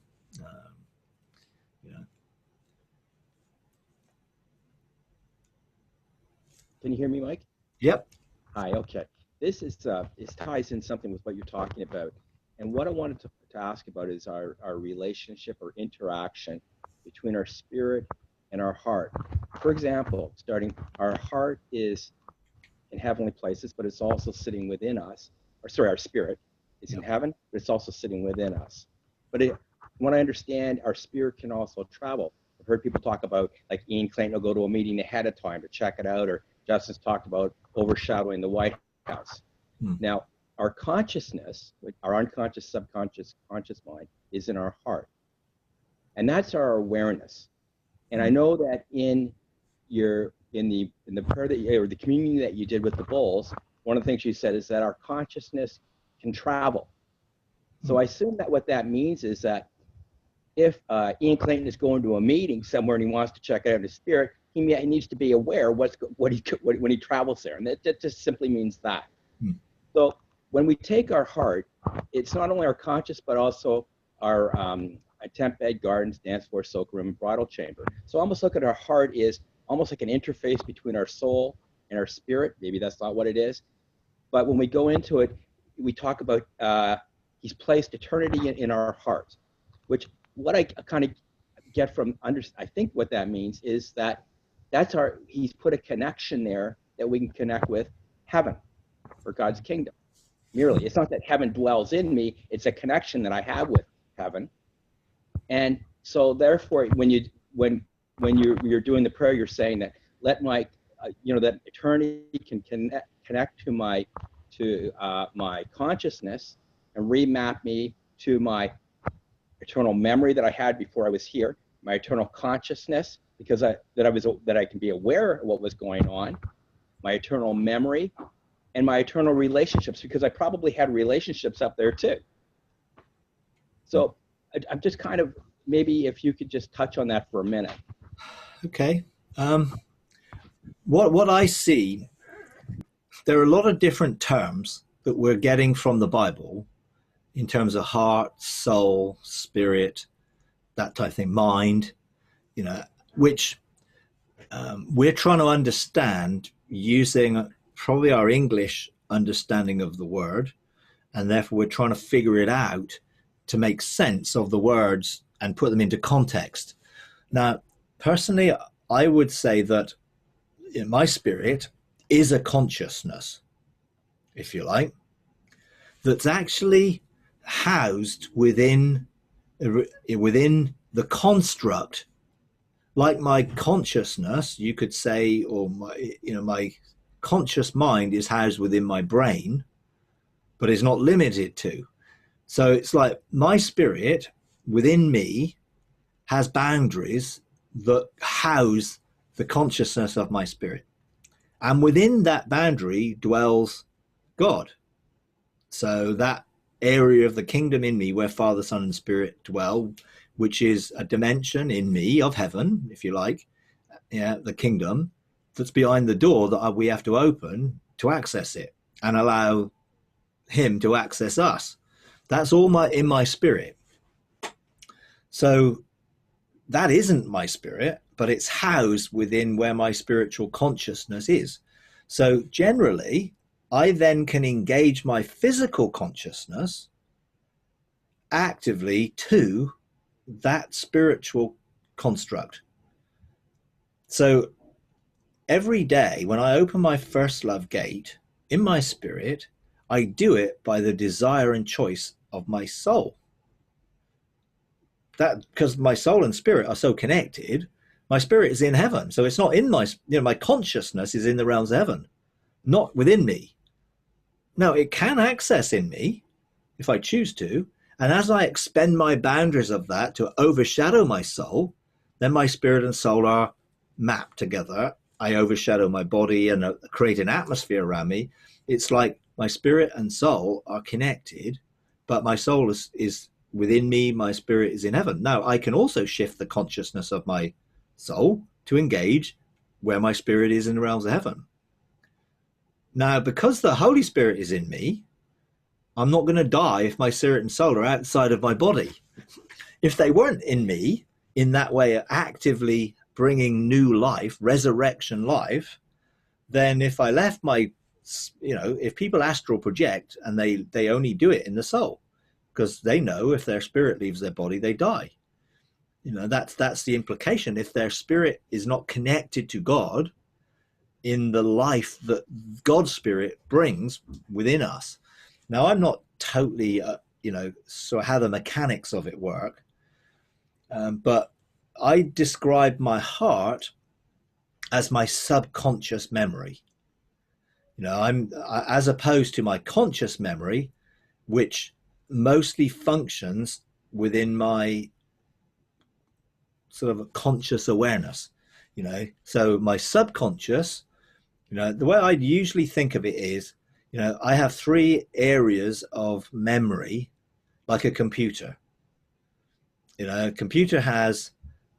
Can you hear me, Mike? Yep. Hi. Okay. This ties in something with what you're talking about, and what I wanted to ask about is our relationship or interaction between our spirit and our heart. For example, our heart is in heavenly places, but it's also sitting within us. Our spirit is in heaven, but it's also sitting within us. But when I understand, our spirit can also travel. I've heard people talk about, like Ian Clayton will go to a meeting ahead of time to check it out, or Justin's talked about overshadowing the White House. Now, our consciousness, our unconscious, subconscious, conscious mind is in our heart. And that's our awareness. And I know that in the prayer or the communion that you did with the bowls, one of the things you said is that our consciousness can travel. So I assume that what that means is that if Ian Clayton is going to a meeting somewhere and he wants to check it out in his spirit, he needs to be aware when he travels there, and that just simply means that. So when we take our heart, it's not only our conscious but also our tent bed, gardens, dance floor, soak room, and bridal chamber. So almost look at our heart is almost like an interface between our soul and our spirit. Maybe that's not what it is, but when we go into it, we talk about he's placed eternity in our hearts, which what I kind of get from I think what that means is that he's put a connection there that we can connect with heaven or God's kingdom. Merely, it's not that heaven dwells in me; it's a connection that I have with heaven. And so, therefore, when you're doing the prayer, you're saying that let my that eternity can connect to my consciousness and remap me to my eternal memory that I had before I was here, my eternal consciousness that I can be aware of what was going on, my eternal memory, and my eternal relationships, because I probably had relationships up there too. So I'm just kind of, maybe if you could just touch on that for a minute. Okay. What I see, there are a lot of different terms that we're getting from the Bible in terms of heart, soul, spirit, that type of thing, mind, which we're trying to understand using probably our English understanding of the word, and therefore we're trying to figure it out to make sense of the words and put them into context. Now, personally, I would say that my spirit is a consciousness, if you like, that's actually housed within the construct, like my consciousness, you could say, or my conscious mind is housed within my brain, but is not limited to. So it's like my spirit within me has boundaries that house the consciousness of my spirit. And within that boundary dwells God. So that area of the kingdom in me where Father, Son, and Spirit dwell, which is a dimension in me of heaven, if you like, the kingdom that's behind the door that we have to open to access it and allow him to access us. That's all in my spirit. So that isn't my spirit, but it's housed within where my spiritual consciousness is. So generally, I then can engage my physical consciousness actively to that spiritual construct. So every day when I open my first love gate in my spirit, I do it by the desire and choice of my soul. that because my soul and spirit are so connected, my spirit is in heaven. So it's not in my, my consciousness is in the realms of heaven, not within me. Now, it can access in me if I choose to. And as I expend my boundaries of that to overshadow my soul, then my spirit and soul are mapped together. I overshadow my body and create an atmosphere around me. It's like my spirit and soul are connected, but my soul is within me, my spirit is in heaven. Now, I can also shift the consciousness of my soul to engage where my spirit is in the realms of heaven. Now, because the Holy Spirit is in me, I'm not going to die if my spirit and soul are outside of my body. If they weren't in me, in that way, actively bringing new life, resurrection life, then if I left my, if people astral project and they only do it in the soul, because they know if their spirit leaves their body, they die. That's the implication. If their spirit is not connected to God in the life that God's spirit brings within us. Now, I'm not totally, so how the mechanics of it work, but I describe my heart as my subconscious memory. I'm as opposed to my conscious memory, which mostly functions within my sort of a conscious awareness, so my subconscious, the way I usually think of it is, I have 3 areas of memory, like a computer. A computer has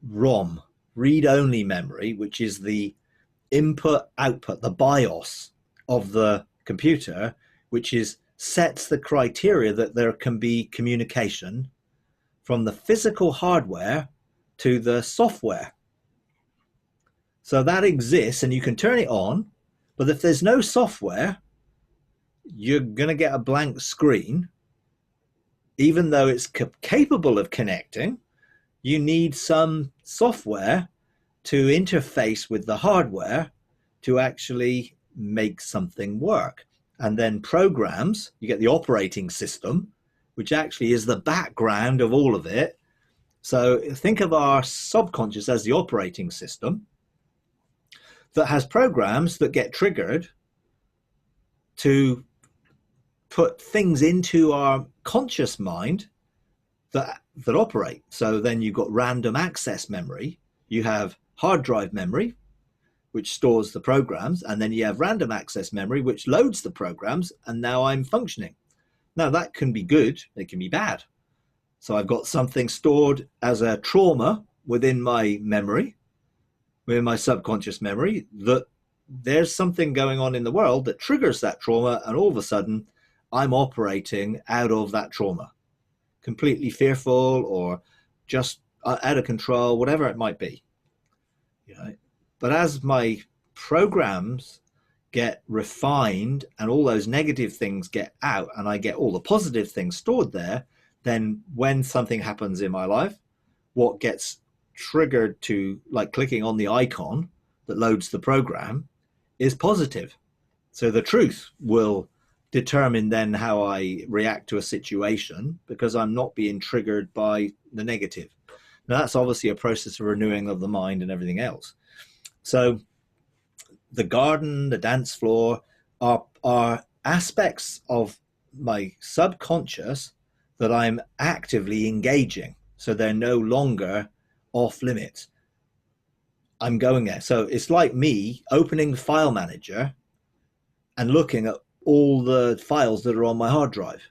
ROM, read-only memory, which is the input-output, the BIOS of the computer, which sets the criteria that there can be communication from the physical hardware to the software. So that exists and you can turn it on, but if there's no software, you're going to get a blank screen. Even though it's capable of connecting, you need some software to interface with the hardware to actually make something work. And then programs, you get the operating system, which actually is the background of all of it. So think of our subconscious as the operating system that has programs that get triggered to put things into our conscious mind that operate. So then you've got random access memory, you have hard drive memory, which stores the programs, and then you have random access memory, which loads the programs, and now I'm functioning. Now that can be good, it can be bad. So I've got something stored as a trauma within my memory, within my subconscious memory, that there's something going on in the world that triggers that trauma, and all of a sudden I'm operating out of that trauma, completely fearful or just out of control, whatever it might be. But as my programs get refined and all those negative things get out and I get all the positive things stored there, then when something happens in my life, what gets triggered to, like clicking on the icon that loads the program, is positive. So the truth will determine then how I react to a situation, because I'm not being triggered by the negative. Now that's obviously a process of renewing of the mind and everything else. So the garden, the dance floor are aspects of my subconscious that I'm actively engaging. So they're no longer off limits. I'm going there. So it's like me opening the file manager and looking at all the files that are on my hard drive,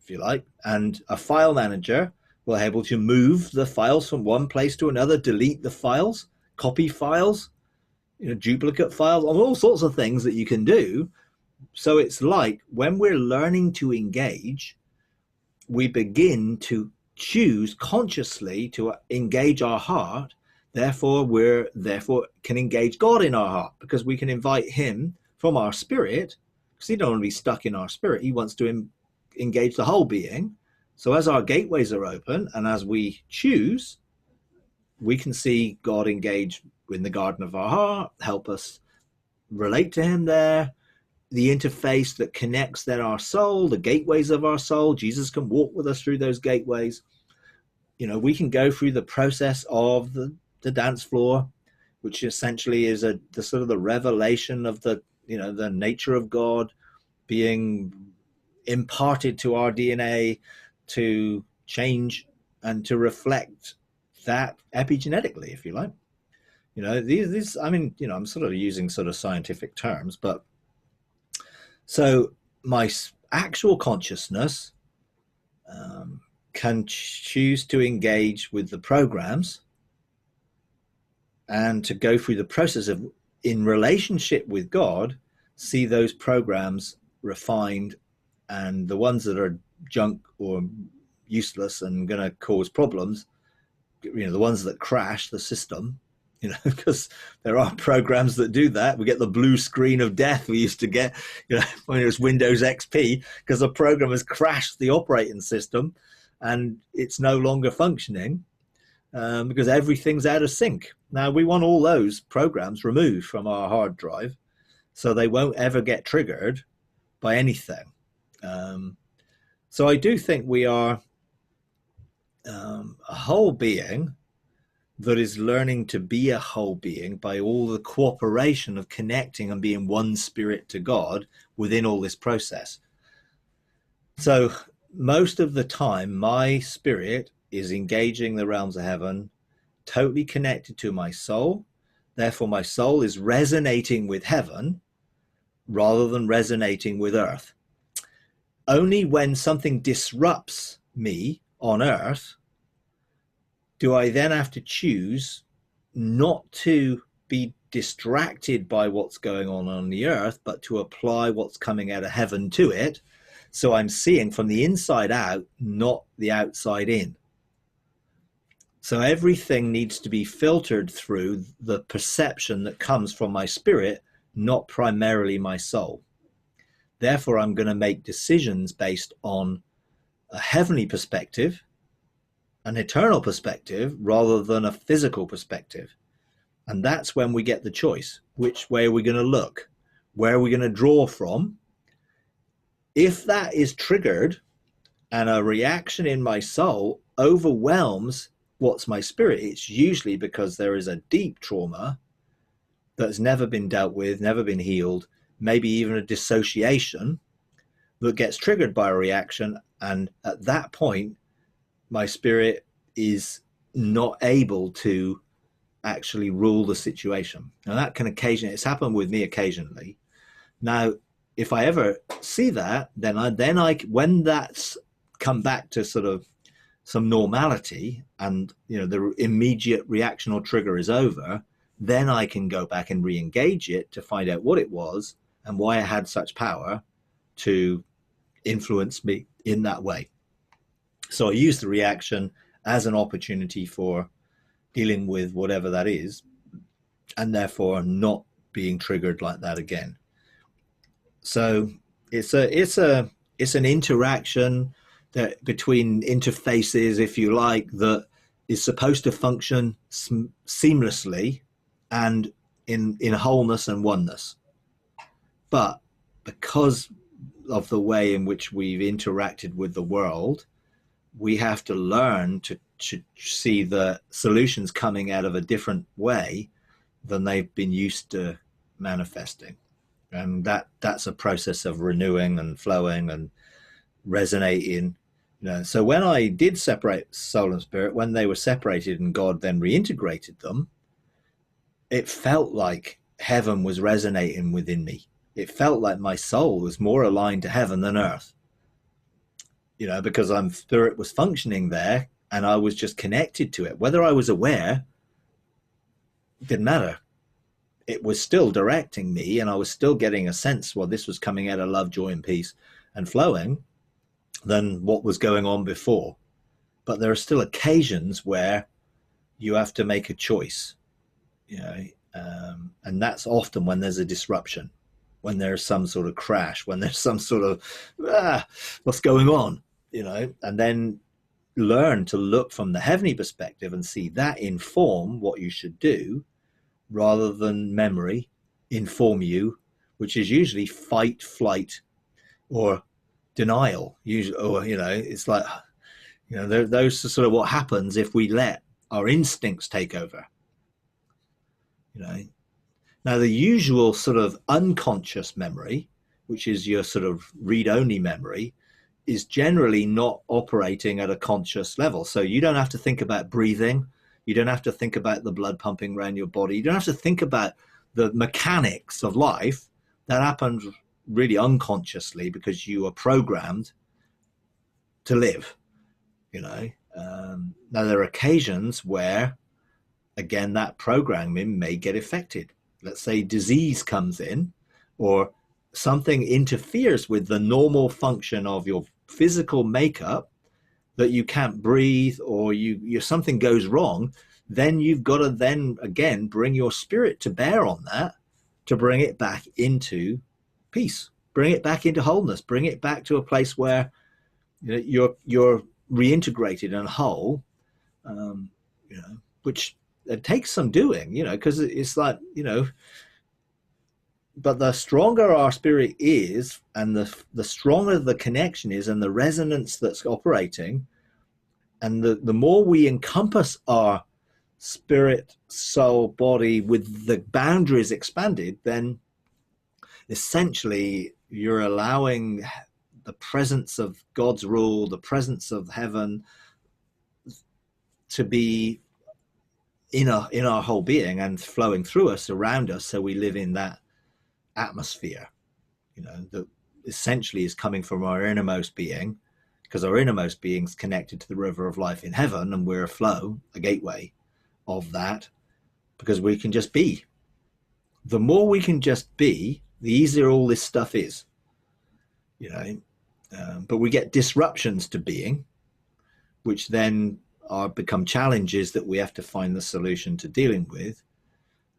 if you like. And a file manager will be able to move the files from one place to another, delete the files, copy files, duplicate files, all sorts of things that you can do. So it's like when we're learning to engage, we begin to choose consciously to engage our heart. Therefore can engage God in our heart, because we can invite him from our spirit, because he don't want to be stuck in our spirit. He wants to engage the whole being. So as our gateways are open and as we choose, we can see God engage in the garden of our heart, help us relate to him there. The interface that connects then our soul, the gateways of our soul. Jesus can walk with us through those gateways. we can go through the process of the dance floor, which essentially is the sort of the revelation of the nature of God being imparted to our DNA to change and to reflect that epigenetically, if you like. These I mean, I'm sort of using sort of scientific terms, but so my actual consciousness can choose to engage with the programs and to go through the process of, in relationship with God, see those programs refined, and the ones that are junk or useless and going to cause problems, the ones that crash the system, because there are programs that do that. We get the blue screen of death we used to get, when it was Windows XP, because a program has crashed the operating system and it's no longer functioning because everything's out of sync. Now, we want all those programs removed from our hard drive so they won't ever get triggered by anything. So I do think we are a whole being that is learning to be a whole being by all the cooperation of connecting and being one spirit to God within all this process. So most of the time, my spirit is engaging the realms of heaven, totally connected to my soul. Therefore, my soul is resonating with heaven rather than resonating with earth. Only when something disrupts me on earth do I then have to choose not to be distracted by what's going on the earth, but to apply what's coming out of heaven to it. So I'm seeing from the inside out, not the outside in. So everything needs to be filtered through the perception that comes from my spirit, not primarily my soul. Therefore, I'm going to make decisions based on a heavenly perspective, an eternal perspective, rather than a physical perspective. And that's when we get the choice. Which way are we going to look? Where are we going to draw from? If that is triggered and a reaction in my soul overwhelms what's my spirit, it's usually because there is a deep trauma that's never been dealt with, never been healed, maybe even a dissociation that gets triggered by a reaction. And at that point, my spirit is not able to actually rule the situation. Now that can occasionally, it's happened with me occasionally. Now, if I ever see that, then I when that's come back to sort of some normality and, the immediate reaction or trigger is over, then I can go back and re-engage it to find out what it was and why it had such power to influence me in that way. So I use the reaction as an opportunity for dealing with whatever that is, and therefore not being triggered like that again. So it's an interaction that between interfaces, if you like, that is supposed to function seamlessly and in wholeness and oneness. But because of the way in which we've interacted with the world, we have to learn to see the solutions coming out of a different way than they've been used to manifesting. And that's a process of renewing and flowing and resonating. So when I did separate soul and spirit, when they were separated and God then reintegrated them, it felt like heaven was resonating within me. It felt like my soul was more aligned to heaven than earth. Because spirit was functioning there and I was just connected to it. Whether I was aware, didn't matter. It was still directing me and I was still getting a sense, well, this was coming out of love, joy, and peace and flowing than what was going on before. But there are still occasions where you have to make a choice, and that's often when there's a disruption, when there's some sort of crash, when there's some sort of, what's going on? And then learn to look from the heavenly perspective and see that inform what you should do rather than memory inform you, which is usually fight, flight, or denial. Usually, or, it's like, You know, those are sort of what happens if we let our instincts take over. You know, now the usual sort of unconscious memory, which is your sort of read-only memory, is generally not operating at a conscious level. So you don't have to think about breathing. You don't have to think about the blood pumping around your body. You don't have to think about the mechanics of life. That happens really unconsciously because you are programmed to live, you know. Now there are occasions where, again, that programming may get affected. Let's say disease comes in, or something interferes with the normal function of your physical makeup, that you can't breathe, or you something goes wrong. Then you've got to then again bring your spirit to bear on that, to bring it back into peace, bring it back into wholeness, bring it back to a place where, you know, you're reintegrated and whole. You know, which it takes some doing, you know, because it's like, you know, but the stronger our spirit is, and the stronger the connection is, and the resonance that's operating, and the more we encompass our spirit, soul, body with the boundaries expanded, then essentially you're allowing the presence of God's rule, the presence of heaven, to be in our whole being and flowing through us, around us, so we live in that atmosphere, you know, that essentially is coming from our innermost being, because our innermost being's connected to the river of life in heaven, and we're a flow, a gateway of that, because we can just be. The more we can just be, the easier all this stuff is, you know. But we get disruptions to being, which then become challenges that we have to find the solution to dealing with.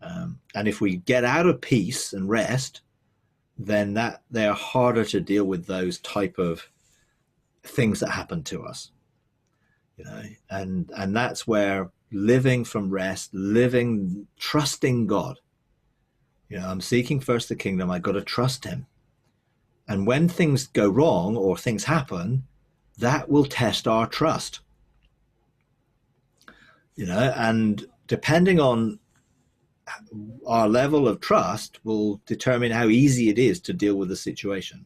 And if we get out of peace and rest, then they're harder to deal with, those type of things that happen to us, you know. And that's where living from rest, trusting God, you know, I'm seeking first the kingdom, I got to trust him. And when things go wrong or things happen, that will test our trust, you know, and depending on our level of trust will determine how easy it is to deal with the situation,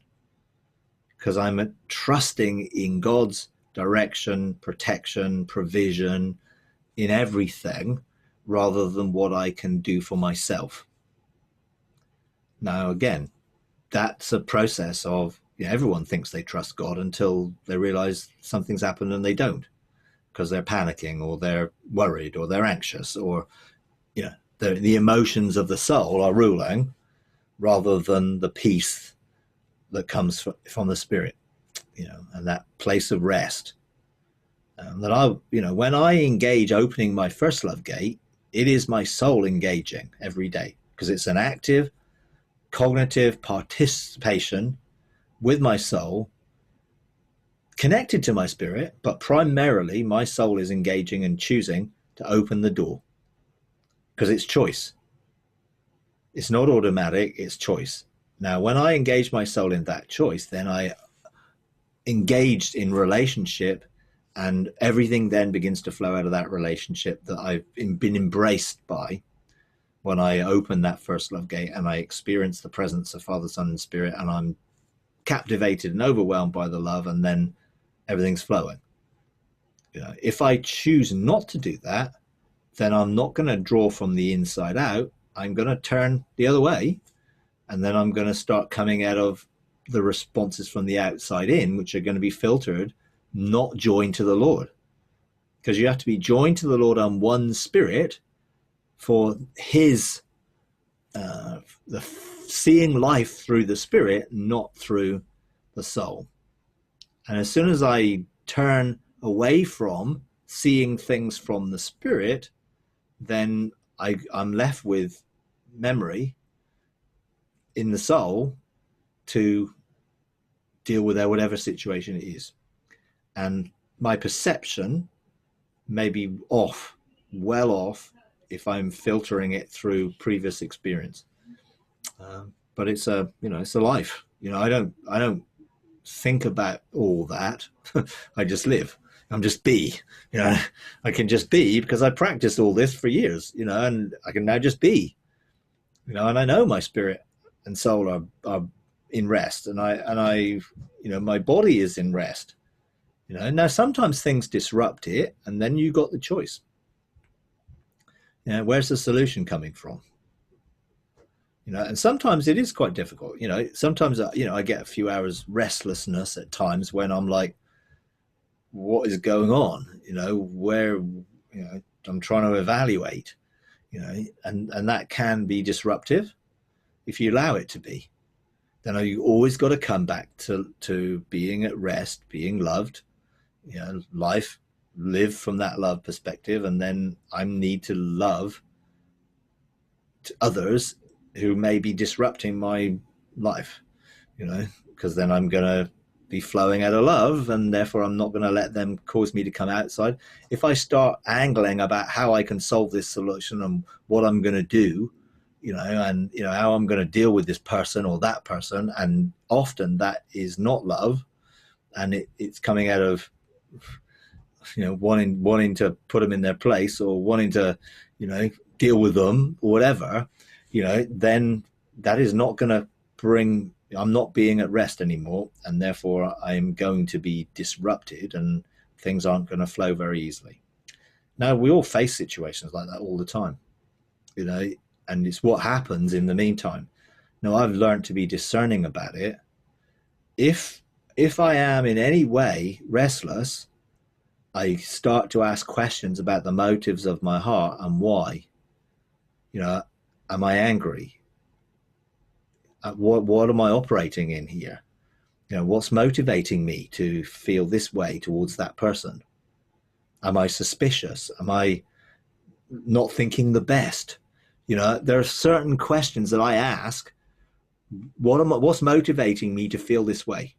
because I'm trusting in God's direction, protection, provision in everything, rather than what I can do for myself. Now, again, that's a process of, you know, everyone thinks they trust God until they realize something's happened and they don't, because they're panicking, or they're worried, or they're anxious, or, you know, the emotions of the soul are ruling rather than the peace that comes from the spirit, you know, and that place of rest. That you know, when I engage opening my first love gate, it is my soul engaging every day, because it's an active cognitive participation with my soul, connected to my spirit, but primarily my soul is engaging and choosing to open the door, because it's choice. It's not automatic, it's choice. Now, when I engage my soul in that choice, then I engaged in relationship, and everything then begins to flow out of that relationship that I've been embraced by when I open that first love gate and I experience the presence of Father, Son, and Spirit, and I'm captivated and overwhelmed by the love, and then everything's flowing. You know, if I choose not to do that, then I'm not going to draw from the inside out. I'm going to turn the other way, and then I'm going to start coming out of the responses from the outside in, which are going to be filtered, not joined to the Lord. Because you have to be joined to the Lord on one spirit for his seeing life through the spirit, not through the soul. And as soon as I turn away from seeing things from the spirit, then I'm left with memory in the soul to deal with whatever situation it is. And my perception may be off, well off, if I'm filtering it through previous experience. But it's a life. You know, I don't think about all that. I just live. I'm just be, you know, I can just be because I practiced all this for years, you know, and I can now just be, you know, and I know my spirit and soul are in rest, and I, you know, my body is in rest, you know. Now sometimes things disrupt it, and then you got the choice. You know, where's the solution coming from? You know, and sometimes it is quite difficult. You know, sometimes you know, I get a few hours restlessness at times when I'm like, what is going on? You know, where, you know, I'm trying to evaluate. You know, and that can be disruptive if you allow it to be. Then you always got to come back to being at rest, being loved. You know, live from that love perspective, and then I need to love to others who may be disrupting my life, you know, because then I'm going to be flowing out of love, and therefore I'm not going to let them cause me to come outside. If I start angling about how I can solve this solution and what I'm going to do, you know, and, you know, how I'm going to deal with this person or that person, and often that is not love, and it's coming out of, you know, wanting to put them in their place, or wanting to, you know, deal with them or whatever, you know, then that is not going to bring, I'm not being at rest anymore, and therefore I'm going to be disrupted, and things aren't going to flow very easily. Now, we all face situations like that all the time, you know, and it's what happens in the meantime. Now, I've learned to be discerning about it. If I am in any way restless, I start to ask questions about the motives of my heart and why. You know, am I angry? What am I operating in here? You know, what's motivating me to feel this way towards that person? Am I suspicious? Am I not thinking the best? You know, there are certain questions that I ask. What's motivating me to feel this way?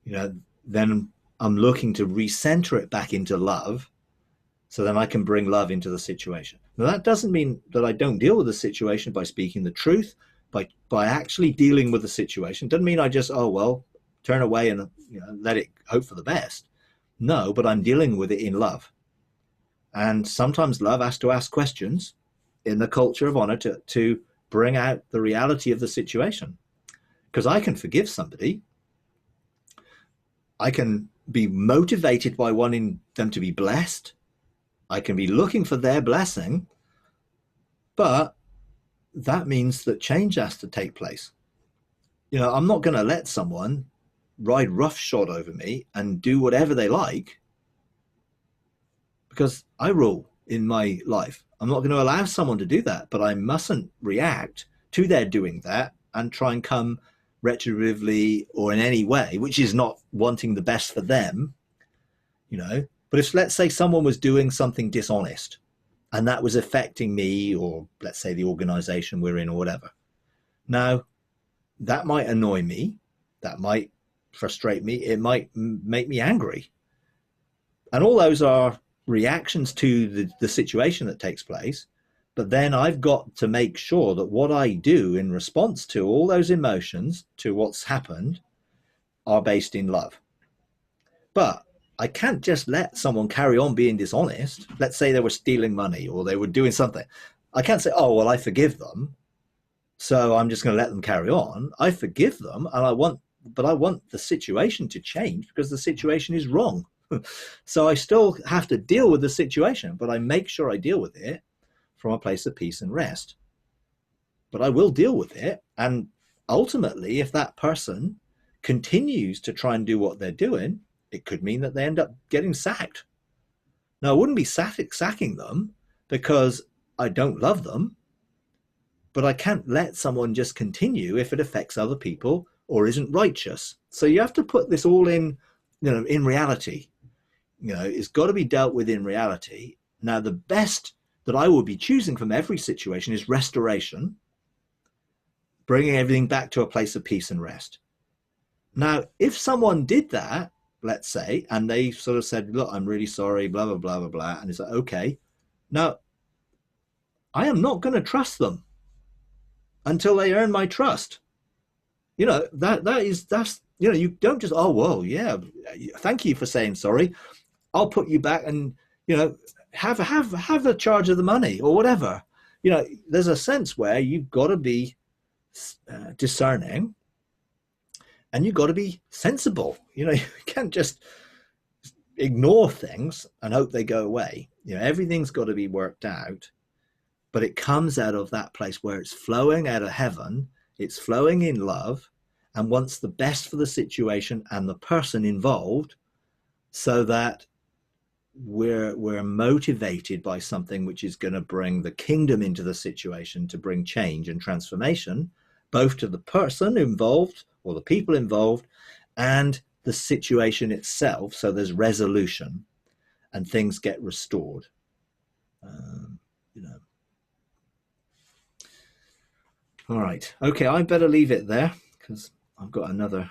You know, then I'm looking to recenter it back into love, so then I can bring love into the situation. Now, that doesn't mean that I don't deal with the situation by speaking the truth, by actually dealing with the situation. Doesn't mean I just, oh, well, turn away and, you know, let it hope for the best. No, but I'm dealing with it in love. And sometimes love has to ask questions in the culture of honor to bring out the reality of the situation. Because I can forgive somebody. I can be motivated by wanting them to be blessed. I can be looking for their blessing, but that means that change has to take place. You know, I'm not going to let someone ride roughshod over me and do whatever they like, because I rule in my life. I'm not going to allow someone to do that, but I mustn't react to their doing that and try and come retributively or in any way, which is not wanting the best for them, you know. But if, let's say, someone was doing something dishonest and that was affecting me, or let's say the organization we're in or whatever, now that might annoy me, that might frustrate me, it might make me angry. And all those are reactions to the situation that takes place. But then I've got to make sure that what I do in response to all those emotions, to what's happened, are based in love. But I can't just let someone carry on being dishonest. Let's say they were stealing money or they were doing something. I can't say, oh, well, I forgive them, so I'm just going to let them carry on. I forgive them, and I want the situation to change, because the situation is wrong. So I still have to deal with the situation, but I make sure I deal with it from a place of peace and rest. But I will deal with it. And ultimately, if that person continues to try and do what they're doing, it could mean that they end up getting sacked. Now, I wouldn't be sacking them because I don't love them, but I can't let someone just continue if it affects other people or isn't righteous. So you have to put this all in, you know, in reality. You know, it's got to be dealt with in reality. Now, the best that I will be choosing from every situation is restoration, bringing everything back to a place of peace and rest. Now, if someone did that, let's say, and they sort of said, look, I'm really sorry, blah, blah, blah, blah, blah. And it's like, okay, now I am not going to trust them until they earn my trust. You know, that's, you know, you don't just, oh, well, yeah, thank you for saying sorry. I'll put you back and, you know, have a charge of the money or whatever. You know, there's a sense where you've got to be discerning, and you've got to be sensible. You know, you can't just ignore things and hope they go away. You know, everything's got to be worked out, but it comes out of that place where it's flowing out of heaven, it's flowing in love, and wants the best for the situation and the person involved, so that we're motivated by something which is going to bring the kingdom into the situation, to bring change and transformation, both to the person involved or the people involved and the situation itself. So there's resolution and things get restored. You know. All right. Okay, I better leave it there because I've got another